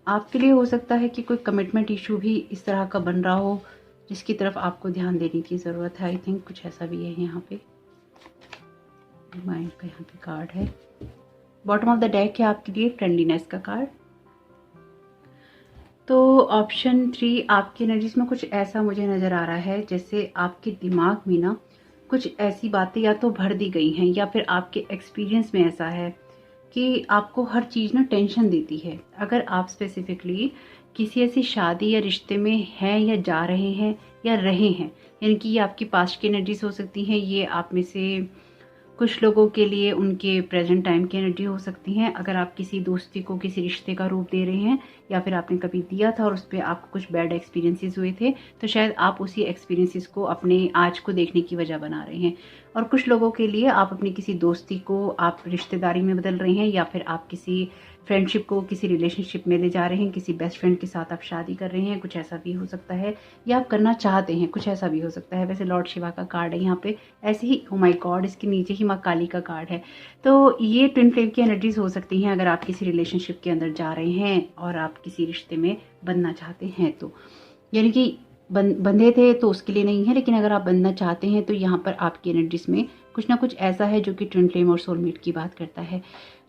A: आपके लिए हो सकता है कि कोई कमिटमेंट इशू भी इस तरह का बन रहा हो जिसकी तरफ आपको ध्यान देने की ज़रूरत है। आई थिंक कुछ ऐसा भी है यहाँ पे। माइंड का यहाँ पे कार्ड है। बॉटम ऑफ द डेक है आपके लिए फ्रेंडलीनेस का कार्ड। तो ऑप्शन 3 आपकी एनर्जीज में कुछ ऐसा मुझे नज़र आ रहा है जैसे आपके दिमाग में ना कुछ ऐसी बातें या तो भर दी गई हैं या फिर आपके एक्सपीरियंस में ऐसा है कि आपको हर चीज़ ना टेंशन देती है। अगर आप स्पेसिफिकली किसी ऐसी शादी या रिश्ते में हैं या जा रहे हैं या रहे हैं, यानी कि ये आपकी पास्ट की एनर्जीज हो सकती हैं, ये आप में से कुछ लोगों के लिए उनके प्रेजेंट टाइम की एनर्जी हो सकती हैं। अगर आप किसी दोस्ती को किसी रिश्ते का रूप दे रहे हैं या फिर आपने कभी दिया था और उस पर आपको कुछ बैड एक्सपीरियंसेस हुए थे तो शायद आप उसी एक्सपीरियंसेस को अपने आज को देखने की वजह बना रहे हैं। और कुछ लोगों के लिए आप अपनी किसी दोस्ती को आप रिश्तेदारी में बदल रहे हैं या फिर आप किसी फ्रेंडशिप को किसी रिलेशनशिप में ले जा रहे हैं, किसी बेस्ट फ्रेंड के साथ आप शादी कर रहे हैं, कुछ ऐसा भी हो सकता है, या आप करना चाहते हैं, कुछ ऐसा भी हो सकता है। वैसे लॉर्ड शिवा का कार्ड है यहाँ पे, ऐसे ही ओ माय गॉड इसके नीचे ही माँ काली का कार्ड है। तो ये ट्विन फ्लेम की एनर्जीज हो सकती हैं अगर आप किसी रिलेशनशिप के अंदर जा रहे हैं और आप किसी रिश्ते में बनना चाहते हैं। तो यानी कि बंधे थे तो उसके लिए नहीं है, लेकिन अगर आप बनना चाहते हैं तो यहाँ पर आपकी एनर्जीज में कुछ ना कुछ ऐसा है जो कि ट्विन फ्लेम और सोलमेट की बात करता है।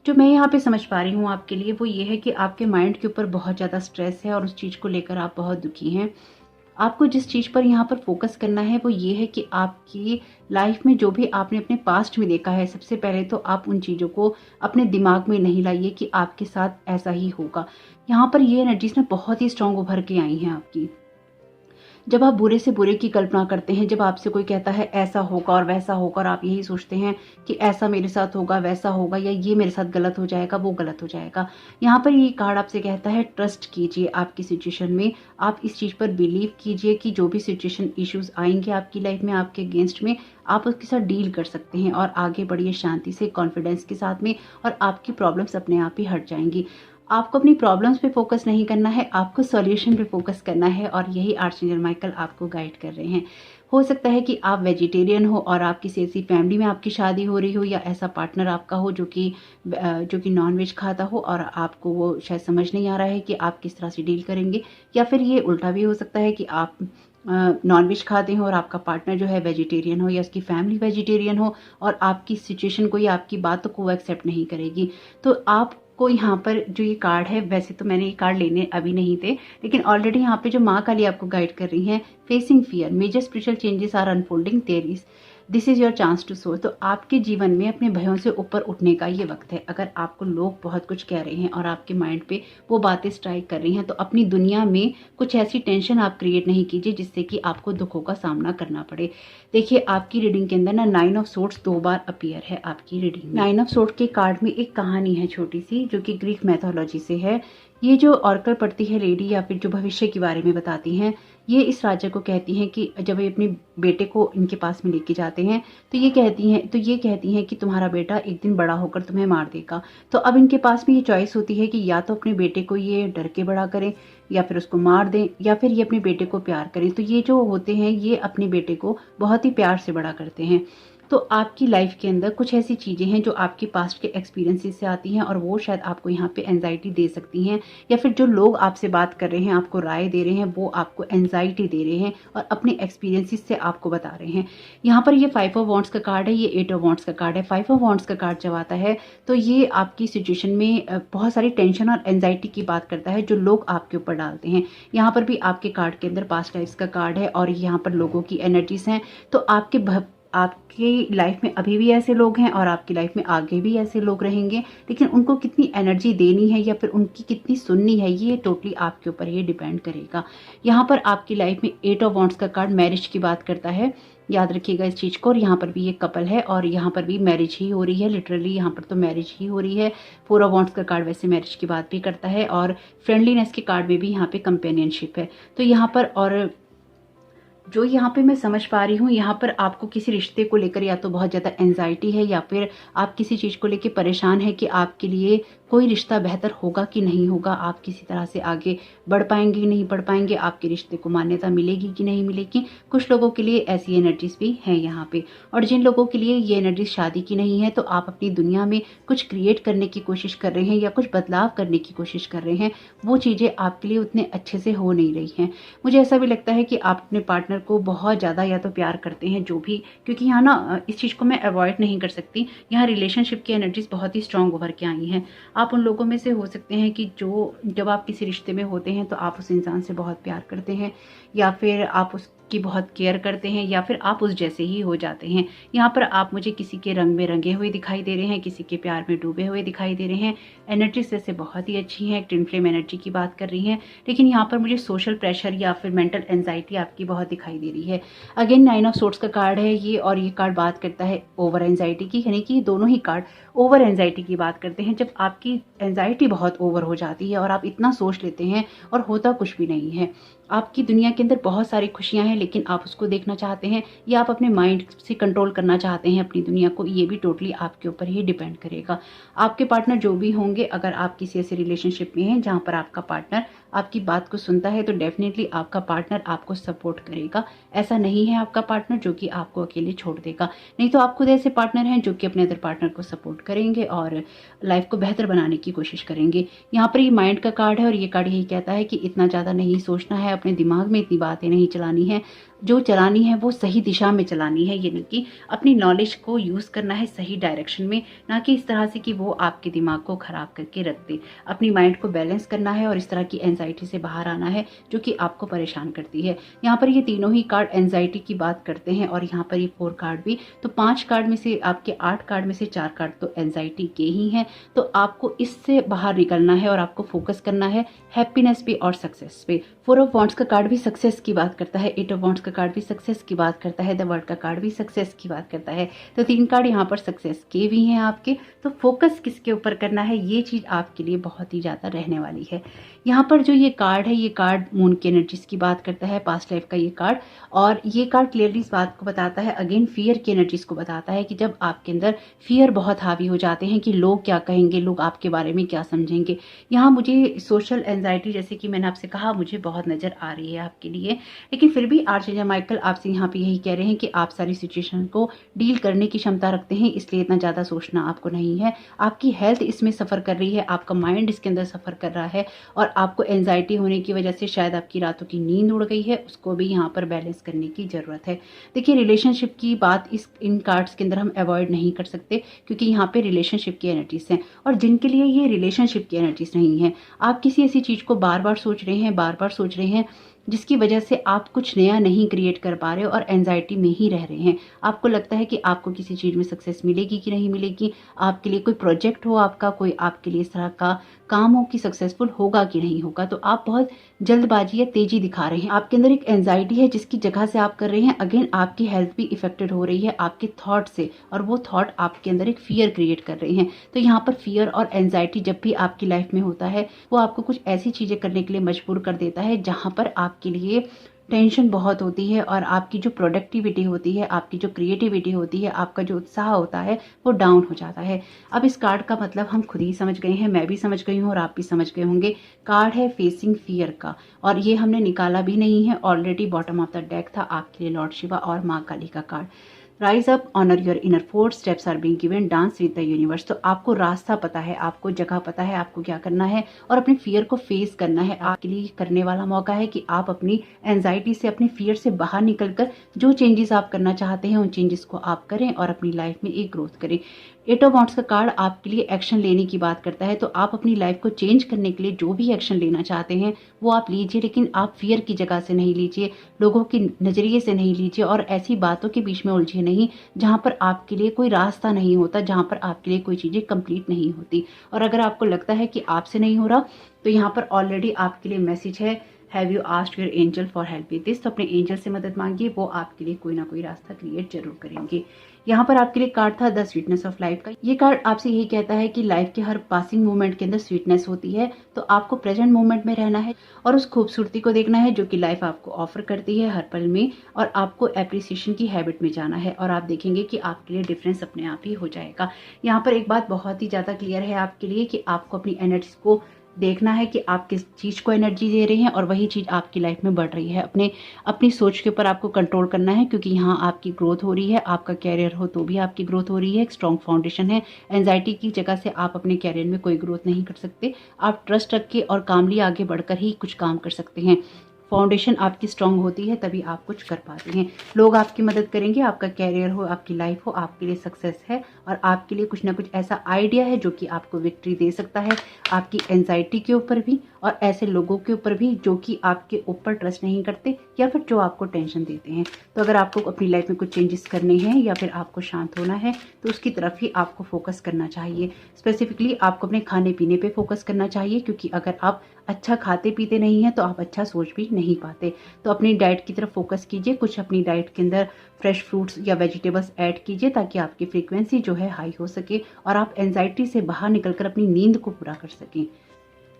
A: जो मैं यहाँ पे समझ पा रही हूँ आपके लिए वो ये है कि आपके माइंड के ऊपर बहुत ज़्यादा स्ट्रेस है और उस चीज़ को लेकर आप बहुत दुखी हैं। आपको जिस चीज़ पर यहाँ पर फोकस करना है वो ये है कि आपकी लाइफ में जो भी आपने अपने पास्ट में देखा है, सबसे पहले तो आप उन चीज़ों को अपने दिमाग में नहीं लाइए कि आपके साथ ऐसा ही होगा। यहाँ पर ये एनर्जीज ना बहुत ही स्ट्रांग उभर के आई हैं आपकी। जब आप बुरे से बुरे की कल्पना करते हैं, जब आपसे कोई कहता है ऐसा होगा और वैसा होगा और आप यही सोचते हैं कि ऐसा मेरे साथ होगा, वैसा होगा, या ये मेरे साथ गलत हो जाएगा, वो गलत हो जाएगा। यहाँ पर ये कार्ड आपसे कहता है ट्रस्ट कीजिए आपकी सिचुएशन में। आप इस चीज़ पर बिलीव कीजिए कि जो भी सिचुएशन इश्यूज आएंगे आपकी लाइफ में, आपके अगेंस्ट में, आप उसके साथ डील कर सकते हैं और आगे बढ़िए शांति से, कॉन्फिडेंस के साथ में, और आपकी प्रॉब्लम्स अपने आप ही हट जाएंगी। आपको अपनी प्रॉब्लम्स पे फोकस नहीं करना है, आपको सॉल्यूशन पे फोकस करना है, और यही आर्चएंजल माइकल आपको गाइड कर रहे हैं। हो सकता है कि आप वेजिटेरियन हो और आप किसी ऐसी फैमिली में आपकी शादी हो रही हो, या ऐसा पार्टनर आपका हो जो कि नॉनवेज खाता हो और आपको वो शायद समझ नहीं आ रहा है कि आप किस तरह से डील करेंगे। या फिर ये उल्टा भी हो सकता है कि आप नॉनवेज खाते हो और आपका पार्टनर जो है वेजिटेरियन हो, या उसकी फैमिली वेजिटेरियन हो और आपकी सिचुएशन को या आपकी बातों को वो एक्सेप्ट नहीं करेगी। तो आपको यहाँ पर जो ये कार्ड है, वैसे तो मैंने ये कार्ड लेने अभी नहीं थे, लेकिन ऑलरेडी यहाँ पे जो माँ काली आपको गाइड कर रही हैं, facing fear, major spiritual changes are unfolding, this is your chance to soar. तो आपके जीवन में अपने भयों से ऊपर उठने का ये वक्त है। अगर आपको लोग बहुत कुछ कह रहे हैं और आपके माइंड पे वो बातें स्ट्राइक कर रही हैं, तो अपनी दुनिया में कुछ ऐसी टेंशन आप क्रिएट नहीं कीजिए जिससे कि आपको दुखों का सामना करना पड़े। देखिए, आपकी रीडिंग के अंदर ना 9 ऑफ सोर्ड्स 2 बार अपीयर है आपकी रीडिंग में। 9 ऑफ सोर्ड के कार्ड में एक कहानी है छोटी सी, जो कि ग्रीक मैथोलॉजी से है। ये जो ऑर्कल पढ़ती है लेडी, या फिर जो भविष्य के बारे में बताती हैं, ये इस राजा को कहती हैं कि जब ये अपने बेटे को इनके पास में लेके जाते हैं, तो ये कहती हैं कि तुम्हारा बेटा एक दिन बड़ा होकर तुम्हें मार देगा। तो अब इनके पास में ये चॉइस होती है कि या तो अपने बेटे को ये डर के बड़ा करें, या फिर उसको मार दें, या फिर ये अपने बेटे को प्यार करें। तो ये जो होते हैं, ये अपने बेटे को बहुत ही प्यार से बड़ा करते हैं। तो आपकी लाइफ के अंदर कुछ ऐसी चीज़ें हैं जो आपके पास्ट के एक्सपीरियंसेस से आती हैं, और वो शायद आपको यहाँ पे एंजाइटी दे सकती हैं, या फिर जो लोग आपसे बात कर रहे हैं, आपको राय दे रहे हैं, वो आपको एंजाइटी दे रहे हैं और अपने एक्सपीरियंसेस से आपको बता रहे हैं। यहाँ पर ये 5 ऑफ वॉन्ड्स का कार्ड है, ये 8 ऑफ वॉन्ड्स का कार्ड है। 5 ऑफ वॉन्ड्स का कार्ड जब आता है तो ये आपकी सिचुएशन में बहुत सारी टेंशन और एंजाइटी की बात करता है जो लोग आपके ऊपर डालते हैं। यहाँ पर भी आपके कार्ड के अंदर पास्ट लाइफ्स का कार्ड है, और यहाँ पर लोगों की एनर्जीज हैं। तो आपकी लाइफ में अभी भी ऐसे लोग हैं और आपकी लाइफ में आगे भी ऐसे लोग रहेंगे, लेकिन उनको कितनी एनर्जी देनी है या फिर उनकी कितनी सुननी है, ये टोटली आपके ऊपर ये डिपेंड करेगा। यहाँ पर आपकी लाइफ में 8 ऑफ वॉन्ड्स का कार्ड मैरिज की बात करता है, याद रखिएगा इस चीज़ को। और यहाँ पर भी ये कपल है और यहाँ पर भी मैरिज ही हो रही है, लिटरली यहाँ पर तो मैरिज ही हो रही है। 4 ऑफ वॉन्ड्स का कार्ड वैसे मैरिज की बात भी करता है, और फ्रेंडलीनेस के कार्ड में भी यहाँ पे कंपेनियनशिप है। तो यहाँ पर, और जो यहाँ पे मैं समझ पा रही हूँ, यहाँ पर आपको किसी रिश्ते को लेकर या तो बहुत ज़्यादा एंजाइटी है, या फिर आप किसी चीज़ को लेकर परेशान है कि आपके लिए कोई रिश्ता बेहतर होगा कि नहीं होगा, आप किसी तरह से आगे बढ़ पाएंगे कि नहीं बढ़ पाएंगे, आपके रिश्ते को मान्यता मिलेगी कि नहीं मिलेगी। कुछ लोगों के लिए ऐसी एनर्जीज भी हैं यहाँ पे, और जिन लोगों के लिए ये एनर्जीज शादी की नहीं है, तो आप अपनी दुनिया में कुछ क्रिएट करने की कोशिश कर रहे हैं या कुछ बदलाव करने की कोशिश कर रहे हैं, वो चीज़ें आपके लिए उतने अच्छे से हो नहीं रही हैं। मुझे ऐसा भी लगता है कि आप अपने पार्टनर को बहुत ज़्यादा या तो प्यार करते हैं, जो भी, क्योंकि यहाँ ना इस चीज़ को मैं अवॉइड नहीं कर सकती, यहाँ रिलेशनशिप की एनर्जीज बहुत ही स्ट्रांग उभर के आई हैं। आप उन लोगों में से हो सकते हैं कि जब आप किसी रिश्ते में होते हैं तो आप उस इंसान से बहुत प्यार करते हैं, या फिर आप उसकी बहुत केयर करते हैं, या फिर आप उस जैसे ही हो जाते हैं। यहाँ पर आप मुझे किसी के रंग में रंगे हुए दिखाई दे रहे हैं, किसी के प्यार में डूबे हुए दिखाई दे रहे हैं। एनर्जीज जैसे बहुत ही अच्छी हैं, ट्विन फ्लेम एनर्जी की बात कर रही हैं, लेकिन यहाँ पर मुझे सोशल प्रेशर या फिर मेंटल एंजाइटी आपकी बहुत दिखाई दे रही है। अगेन 9 ऑफ सोर्ड्स का कार्ड है ये, और ये कार्ड बात करता है ओवर एंजाइटी की, यानी कि दोनों ही कार्ड ओवर एंजाइटी की बात करते हैं। जब आपकी एंजाइटी बहुत ओवर हो जाती है और आप इतना सोच लेते हैं और होता कुछ भी नहीं है, आपकी दुनिया के अंदर बहुत सारी खुशियां हैं, लेकिन आप उसको देखना चाहते हैं या आप अपने माइंड से कंट्रोल करना चाहते हैं अपनी दुनिया को, ये भी टोटली आपके ऊपर ही डिपेंड करेगा। आपके पार्टनर जो भी होंगे, अगर आप किसी ऐसे रिलेशनशिप में हैं जहां पर आपका पार्टनर आपकी बात को सुनता है, तो डेफिनेटली आपका पार्टनर आपको सपोर्ट करेगा। ऐसा नहीं है आपका पार्टनर जो कि आपको अकेले छोड़ देगा, नहीं तो आप खुद ऐसे पार्टनर हैं जो कि अपने अदर पार्टनर को सपोर्ट करेंगे और लाइफ को बेहतर बनाने की कोशिश करेंगे। यहाँ पर ये माइंड का कार्ड है, और ये कार्ड यही कहता है कि इतना ज़्यादा नहीं सोचना है, अपने दिमाग में इतनी बातें नहीं चलानी है, जो चलानी है वो सही दिशा में चलानी है, यानी कि अपनी नॉलेज को यूज़ करना है सही डायरेक्शन में, ना कि इस तरह से कि वो आपके दिमाग को ख़राब करके रख दे। अपनी माइंड को बैलेंस करना है और इस तरह की एंजाइटी से बाहर आना है जो कि आपको परेशान करती है। यहाँ पर ये तीनों ही कार्ड एंजाइटी की बात करते हैं और यहाँ पर ये 4 कार्ड भी, तो 5 कार्ड में से आपके 8 कार्ड में से 4 कार्ड तो एंजाइटी के ही हैं। तो आपको इससे बाहर निकलना है और आपको फोकस करना है हैप्पीनेस पे और सक्सेस पे। 4 ऑफ वॉन्ड्स का कार्ड भी सक्सेस की बात करता है, 8 ऑफ वॉन्ड्स का कार्ड भी सक्सेस की बात करता है, द वर्ल्ड का कार्ड भी सक्सेस की बात करता है। तो 3 कार्ड यहाँ पर सक्सेस के भी हैं आपके। तो फोकस किसके ऊपर करना है, ये चीज़ आपके लिए बहुत ही ज़्यादा रहने वाली है। यहाँ पर जो ये कार्ड है, ये कार्ड मून की एनर्जीज की बात करता है, पास्ट लाइफ का ये कार्ड, और ये कार्ड क्लियरली इस बात को बताता है, अगेन फियर की एनर्जीज को बताता है कि जब आपके अंदर फियर बहुत हावी हो जाते हैं कि लोग क्या कहेंगे, लोग आपके बारे में क्या समझेंगे। यहाँ मुझे सोशल एंजाइटी, जैसे कि मैंने आपसे कहा, मुझे बहुत नज़र आ रही है आपके लिए। लेकिन फिर भी आर्चएंजल माइकल आपसे यहाँ पे यही कह रहे हैं कि आप सारी सिचुएशन को डील करने की क्षमता रखते हैं, इसलिए इतना ज़्यादा सोचना आपको नहीं है। आपकी हेल्थ इसमें सफ़र कर रही है, आपका माइंड इसके अंदर सफ़र कर रहा है और आपको एंजाइटी होने की वजह से शायद आपकी रातों की नींद उड़ गई है, उसको भी यहाँ पर बैलेंस करने की ज़रूरत है। देखिए, रिलेशनशिप की बात इन कार्ड्स के अंदर हम अवॉइड नहीं कर सकते, क्योंकि यहाँ पे रिलेशनशिप की एनर्जीज हैं, और जिनके लिए ये रिलेशनशिप की एनर्जीज नहीं है, आप किसी ऐसी चीज़ को बार बार सोच रहे हैं जिसकी वजह से आप कुछ नया नहीं क्रिएट कर पा रहे हो और एंजाइटी में ही रह रहे हैं। आपको लगता है कि आपको किसी चीज़ में सक्सेस मिलेगी कि नहीं मिलेगी, आपके लिए कोई प्रोजेक्ट हो, आपका कोई आपके लिए इस तरह का काम हो कि सक्सेसफुल होगा कि नहीं होगा, तो आप बहुत जल्दबाजी या तेजी दिखा रहे हैं। आपके अंदर एक एंजाइटी है जिसकी जगह से आप कर रहे हैं, अगेन आपकी हेल्थ भी इफेक्टेड हो रही है आपके थॉट से, और वो थॉट आपके अंदर एक फियर क्रिएट कर रहे हैं। तो यहाँ पर फियर और एंजाइटी जब भी आपकी लाइफ में होता है, वो आपको कुछ ऐसी चीज़ें करने के लिए मजबूर कर देता है जहाँ पर आपके लिए टेंशन बहुत होती है और आपकी जो प्रोडक्टिविटी होती है, आपकी जो क्रिएटिविटी होती है, आपका जो उत्साह होता है, वो डाउन हो जाता है। अब इस कार्ड का मतलब हम खुद ही समझ गए हैं, मैं भी समझ गई हूँ और आप भी समझ गए होंगे। कार्ड है फेसिंग फियर का, और ये हमने निकाला भी नहीं है, already bottom of the deck था आपके लिए लॉर्ड शिवा और माँ काली का card. Rise up, honour your inner force, steps are being given, dance with the universe. तो आपको रास्ता पता है, आपको जगह पता है, आपको क्या करना है और अपने फियर को फेस करना है। आपके लिए करने वाला मौका है कि आप अपनी एंजाइटी से, अपने फियर से बाहर निकलकर जो चेंजेस आप करना चाहते हैं उन चेंजेस को आप करें और अपनी लाइफ में एक ग्रोथ करें। 8 ऑफ वॉन्ड्स का कार्ड आपके लिए एक्शन लेने की बात करता है, तो आप अपनी लाइफ को चेंज करने के लिए जो भी एक्शन लेना चाहते हैं वो आप लीजिए, लेकिन आप फियर की जगह से नहीं लीजिए, लोगों के नज़रिए से नहीं लीजिए और ऐसी बातों के बीच में उलझिए नहीं जहाँ पर आपके लिए कोई रास्ता नहीं होता, जहाँ पर आपके लिए कोई चीज़ें कंप्लीट नहीं होती। और अगर आपको लगता है कि आपसे नहीं हो रहा, तो यहाँ पर ऑलरेडी आपके लिए मैसेज है, have you asked your angel for help with this. तो अपने एंजल से मदद मांगिए, वो आपके लिए कोई ना कोई रास्ता क्रिएट जरूर करेंगे। यहाँ पर आपके लिए कार्ड था द स्वीटनेस ऑफ लाइफ का। ये कार्ड आपसे यही कहता है कि लाइफ के हर पासिंग मोमेंट के अंदर स्वीटनेस होती है, तो आपको प्रेजेंट मोमेंट में रहना है और उस खूबसूरती को देखना है जो कि लाइफ आपको ऑफर करती है हर पल में, और आपको एप्रिसिएशन की हैबिट में जाना है और आप देखेंगे कि आपके लिए डिफरेंस अपने आप ही हो जाएगा। यहाँ पर एक बात बहुत ही ज़्यादा क्लियर है आपके लिए कि आपको अपनी एनर्जी को देखना है कि आप किस चीज़ को एनर्जी दे रहे हैं और वही चीज़ आपकी लाइफ में बढ़ रही है। अपनी सोच के ऊपर आपको कंट्रोल करना है, क्योंकि यहाँ आपकी ग्रोथ हो रही है। आपका कैरियर हो तो भी आपकी ग्रोथ हो रही है, एक स्ट्रॉन्ग फाउंडेशन है। एंजाइटी की जगह से आप अपने कैरियर में कोई ग्रोथ नहीं कर सकते। आप ट्रस्ट रख के और कामली आगे बढ़कर ही कुछ काम कर सकते हैं। फाउंडेशन आपकी स्ट्रांग होती है तभी आप कुछ कर पाते हैं। लोग आपकी मदद करेंगे, आपका कैरियर हो, आपकी लाइफ हो, आपके लिए सक्सेस है और आपके लिए कुछ ना कुछ ऐसा आइडिया है जो कि आपको विक्ट्री दे सकता है, आपकी एंजाइटी के ऊपर भी और ऐसे लोगों के ऊपर भी जो कि आपके ऊपर ट्रस्ट नहीं करते या फिर जो आपको टेंशन देते हैं। तो अगर आपको अपनी लाइफ में कुछ चेंजेस करने हैं या फिर आपको शांत होना है तो उसकी तरफ ही आपको फोकस करना चाहिए। स्पेसिफिकली आपको अपने खाने पीने पे फोकस करना चाहिए, क्योंकि अगर आप अच्छा खाते पीते नहीं हैं तो आप अच्छा सोच भी नहीं पाते। तो अपनी डाइट की तरफ फोकस कीजिए, कुछ अपनी डाइट के अंदर फ्रेश फ्रूट्स या वेजिटेबल्स ऐड कीजिए ताकि आपकी फ्रीक्वेंसी जो है हाई हो सके और आप एंजाइटी से बाहर निकलकर अपनी नींद को पूरा कर सकें।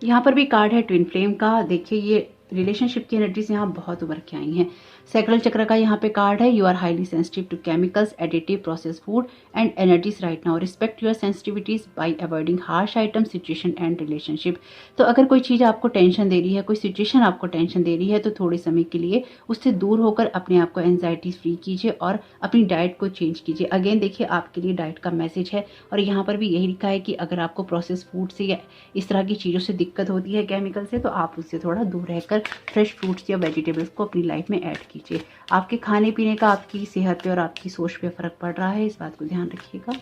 A: यहाँ पर भी कार्ड है ट्विन फ्लेम का। देखिए, ये रिलेशनशिप की एनर्जीज यहाँ बहुत उभर के आई हैं। सैक्रल चक्र का यहाँ पे कार्ड है, you are highly sensitive to chemicals, additive, process food and energies right now. Respect your sensitivities by avoiding harsh item, situation and relationship. तो अगर कोई चीज़ आपको टेंशन दे रही है, कोई सिचुएशन आपको टेंशन दे रही है, तो थोड़े समय के लिए उससे दूर होकर अपने आप को एंजाइटी फ्री कीजिए और अपनी डाइट को चेंज कीजिए। अगेन देखिए, आपके लिए डाइट का मैसेज है और यहाँ पर भी यही लिखा है कि अगर आपको प्रोसेस फूड से या इस तरह की चीज़ों से दिक्कत होती है केमिकल से, तो आप उससे थोड़ा दूर रहकर ज़्यादातर फ्रेश फ्रूट्स या वेजिटेबल्स को अपनी लाइफ में ऐड कीजिए। आपके खाने पीने का आपकी सेहत पे और आपकी सोच पे फ़र्क पड़ रहा है, इस बात को ध्यान रखिएगा।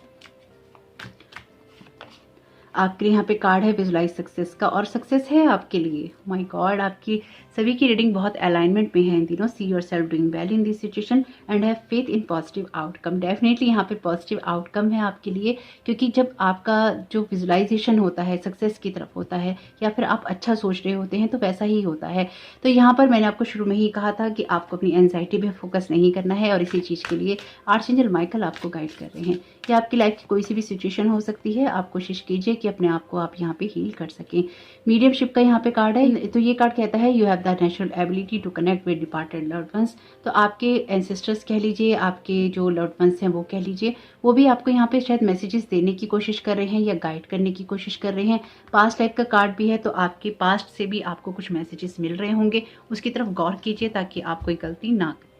A: आपके लिए यहाँ पे कार्ड है विजुलाइज सक्सेस का, और सक्सेस है आपके लिए। माय गॉड, आपकी सभी की रीडिंग बहुत अलाइनमेंट में है इन दिनों। See your self doing well in this situation and have faith in positive outcome. Definitely यहाँ पे पॉजिटिव आउटकम है आपके लिए, क्योंकि जब आपका जो विजुलाइजेशन होता है सक्सेस की तरफ होता है या फिर आप अच्छा सोच रहे होते हैं तो वैसा ही होता है। तो यहाँ पर मैंने आपको शुरू में ही कहा था कि आपको अपनी एंजाइटी पे फोकस नहीं करना है, और इसी चीज़ के लिए आर्चएंजल माइकल आपको गाइड कर रहे हैं। या आपकी लाइफ की कोई सी भी सिचुएशन हो सकती है, आप कोशिश कीजिए कि अपने आप को आप यहाँ पे हील कर सकें। मीडियमशिप का यहाँ पे कार्ड है, तो ये कार्ड कहता है you have the natural ability to connect with departed loved ones. तो आपके एंसेस्टर्स कह लीजिए, आपके जो लव्ड वंस हैं वो कह लीजिए, वो भी आपको यहाँ पे शायद मैसेजेस देने की कोशिश कर रहे हैं या गाइड करने की कोशिश कर रहे हैं। पास्ट लाइफ का कार्ड भी है, तो आपके पास्ट से भी आपको कुछ मैसेजेस मिल रहे होंगे, उसकी तरफ गौर कीजिए ताकि आप कोई गलती ना करें।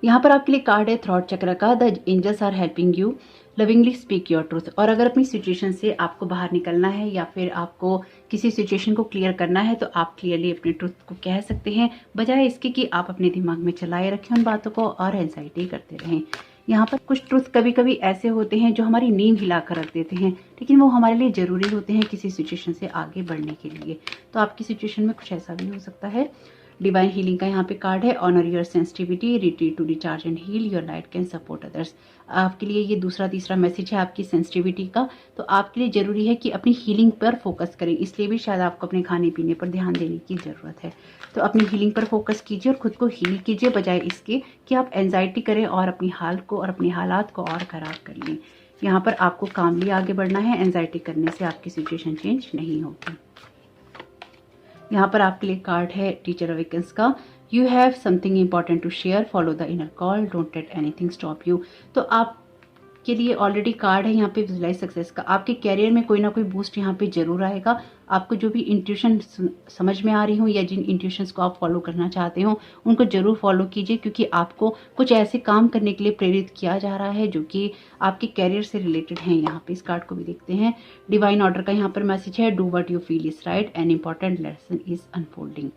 A: यहाँ पर आपके लिए कार्ड है थ्रॉट चक्र का, the angels are helping you lovingly speak your truth. और अगर अपनी सिचुएशन से आपको बाहर निकलना है या फिर आपको किसी सिचुएशन को क्लियर करना है, तो आप क्लियरली अपने ट्रूथ को कह सकते हैं, बजाय इसके कि आप अपने दिमाग में चलाए रखें उन बातों को और एंजाइटी करते रहें। यहाँ पर कुछ ट्रूथ कभी कभी ऐसे होते हैं जो हमारी नींव हिला कर रख देते हैं, लेकिन वो हमारे लिए ज़रूरी होते हैं किसी सिचुएशन से आगे बढ़ने के लिए। तो आपकी सिचुएशन में कुछ ऐसा भी हो सकता है। डिवाइन हीलिंग का यहाँ पे कार्ड है, honour your sensitivity, retreat to recharge and heal, your light can support others. आपके लिए ये दूसरा तीसरा मैसेज है आपकी सेंसिटिविटी का। तो आपके लिए ज़रूरी है कि अपनी हीलिंग पर फोकस करें, इसलिए भी शायद आपको अपने खाने पीने पर ध्यान देने की ज़रूरत है। तो अपनी हीलिंग पर फोकस कीजिए और खुद को हील कीजिए, बजाय इसके कि आप एंजाइटी करें और अपनी हाल को और अपने हालात को और ख़राब कर लें। यहाँ पर आपको कामली आगे बढ़ना है, एंजाइटी करने से आपकी सिचुएशन चेंज नहीं होगी। यहाँ पर आपके लिए कार्ड है टीचर अवेकन्स का, you have something important to share, follow the inner call, don't let anything stop you. तो आपके लिए ऑलरेडी कार्ड है यहाँ पे विजुलाइज सक्सेस का। आपके कैरियर में कोई ना कोई बूस्ट यहाँ पे जरूर आएगा। आपको जो भी इंट्यूशन समझ में आ रही हो या जिन इंट्यूशंस को आप फॉलो करना चाहते हो उनको जरूर फॉलो कीजिए, क्योंकि आपको कुछ ऐसे काम करने के लिए प्रेरित किया जा रहा है जो कि आपके कैरियर से रिलेटेड हैं। यहाँ पे इस कार्ड को भी देखते हैं। डिवाइन ऑर्डर का यहाँ पर मैसेज है, do what you feel is right, an important lesson is unfolding.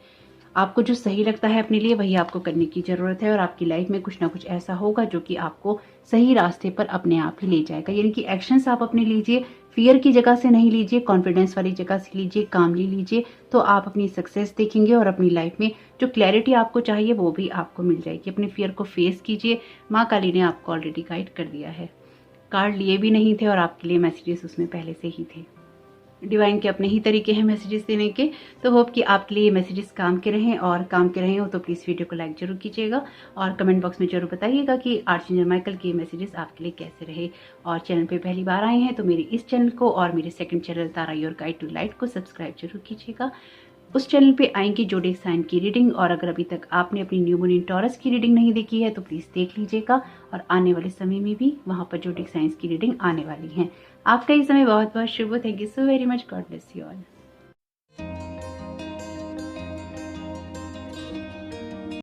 A: आपको जो सही लगता है अपने लिए वही आपको करने की ज़रूरत है, और आपकी लाइफ में कुछ ना कुछ ऐसा होगा जो कि आपको सही रास्ते पर अपने आप ही ले जाएगा। यानी कि एक्शंस आप अपने लीजिए, फियर की जगह से नहीं लीजिए, कॉन्फिडेंस वाली जगह से लीजिए, कामली लीजिए, तो आप अपनी सक्सेस देखेंगे और अपनी लाइफ में जो क्लैरिटी आपको चाहिए वो भी आपको मिल जाएगी। अपने फियर को फेस कीजिए, माँ काली ने आपको ऑलरेडी गाइड कर दिया है। कार्ड लिए भी नहीं थे और आपके लिए मैसेजेस उसमें पहले से ही थे। डिवाइन के अपने ही तरीके हैं मैसेजेस देने के, तो होप कि आपके लिए ये मैसेजेस काम के रहें, और काम के रहे हो तो प्लीज़ वीडियो को लाइक जरूर कीजिएगा और कमेंट बॉक्स में जरूर बताइएगा कि आर्चएंजल माइकल के मैसेजेस आपके लिए कैसे रहे। और चैनल पे पहली बार आए हैं तो मेरे इस चैनल को और मेरे second channel Tara your guide to light को सब्सक्राइब जरूर कीजिएगा। उस चैनल पे आएंगी जोडिक साइन की रीडिंग, और अगर अभी तक आपने अपनी न्यू मून इन टॉरस की रीडिंग नहीं देखी है तो प्लीज़ देख लीजिएगा, और आने वाले समय में भी वहाँ पर जोडिक साइंस की रीडिंग आने वाली है। आपका ये समय बहुत बहुत शुभ हो। Thank you so very much. God bless you all.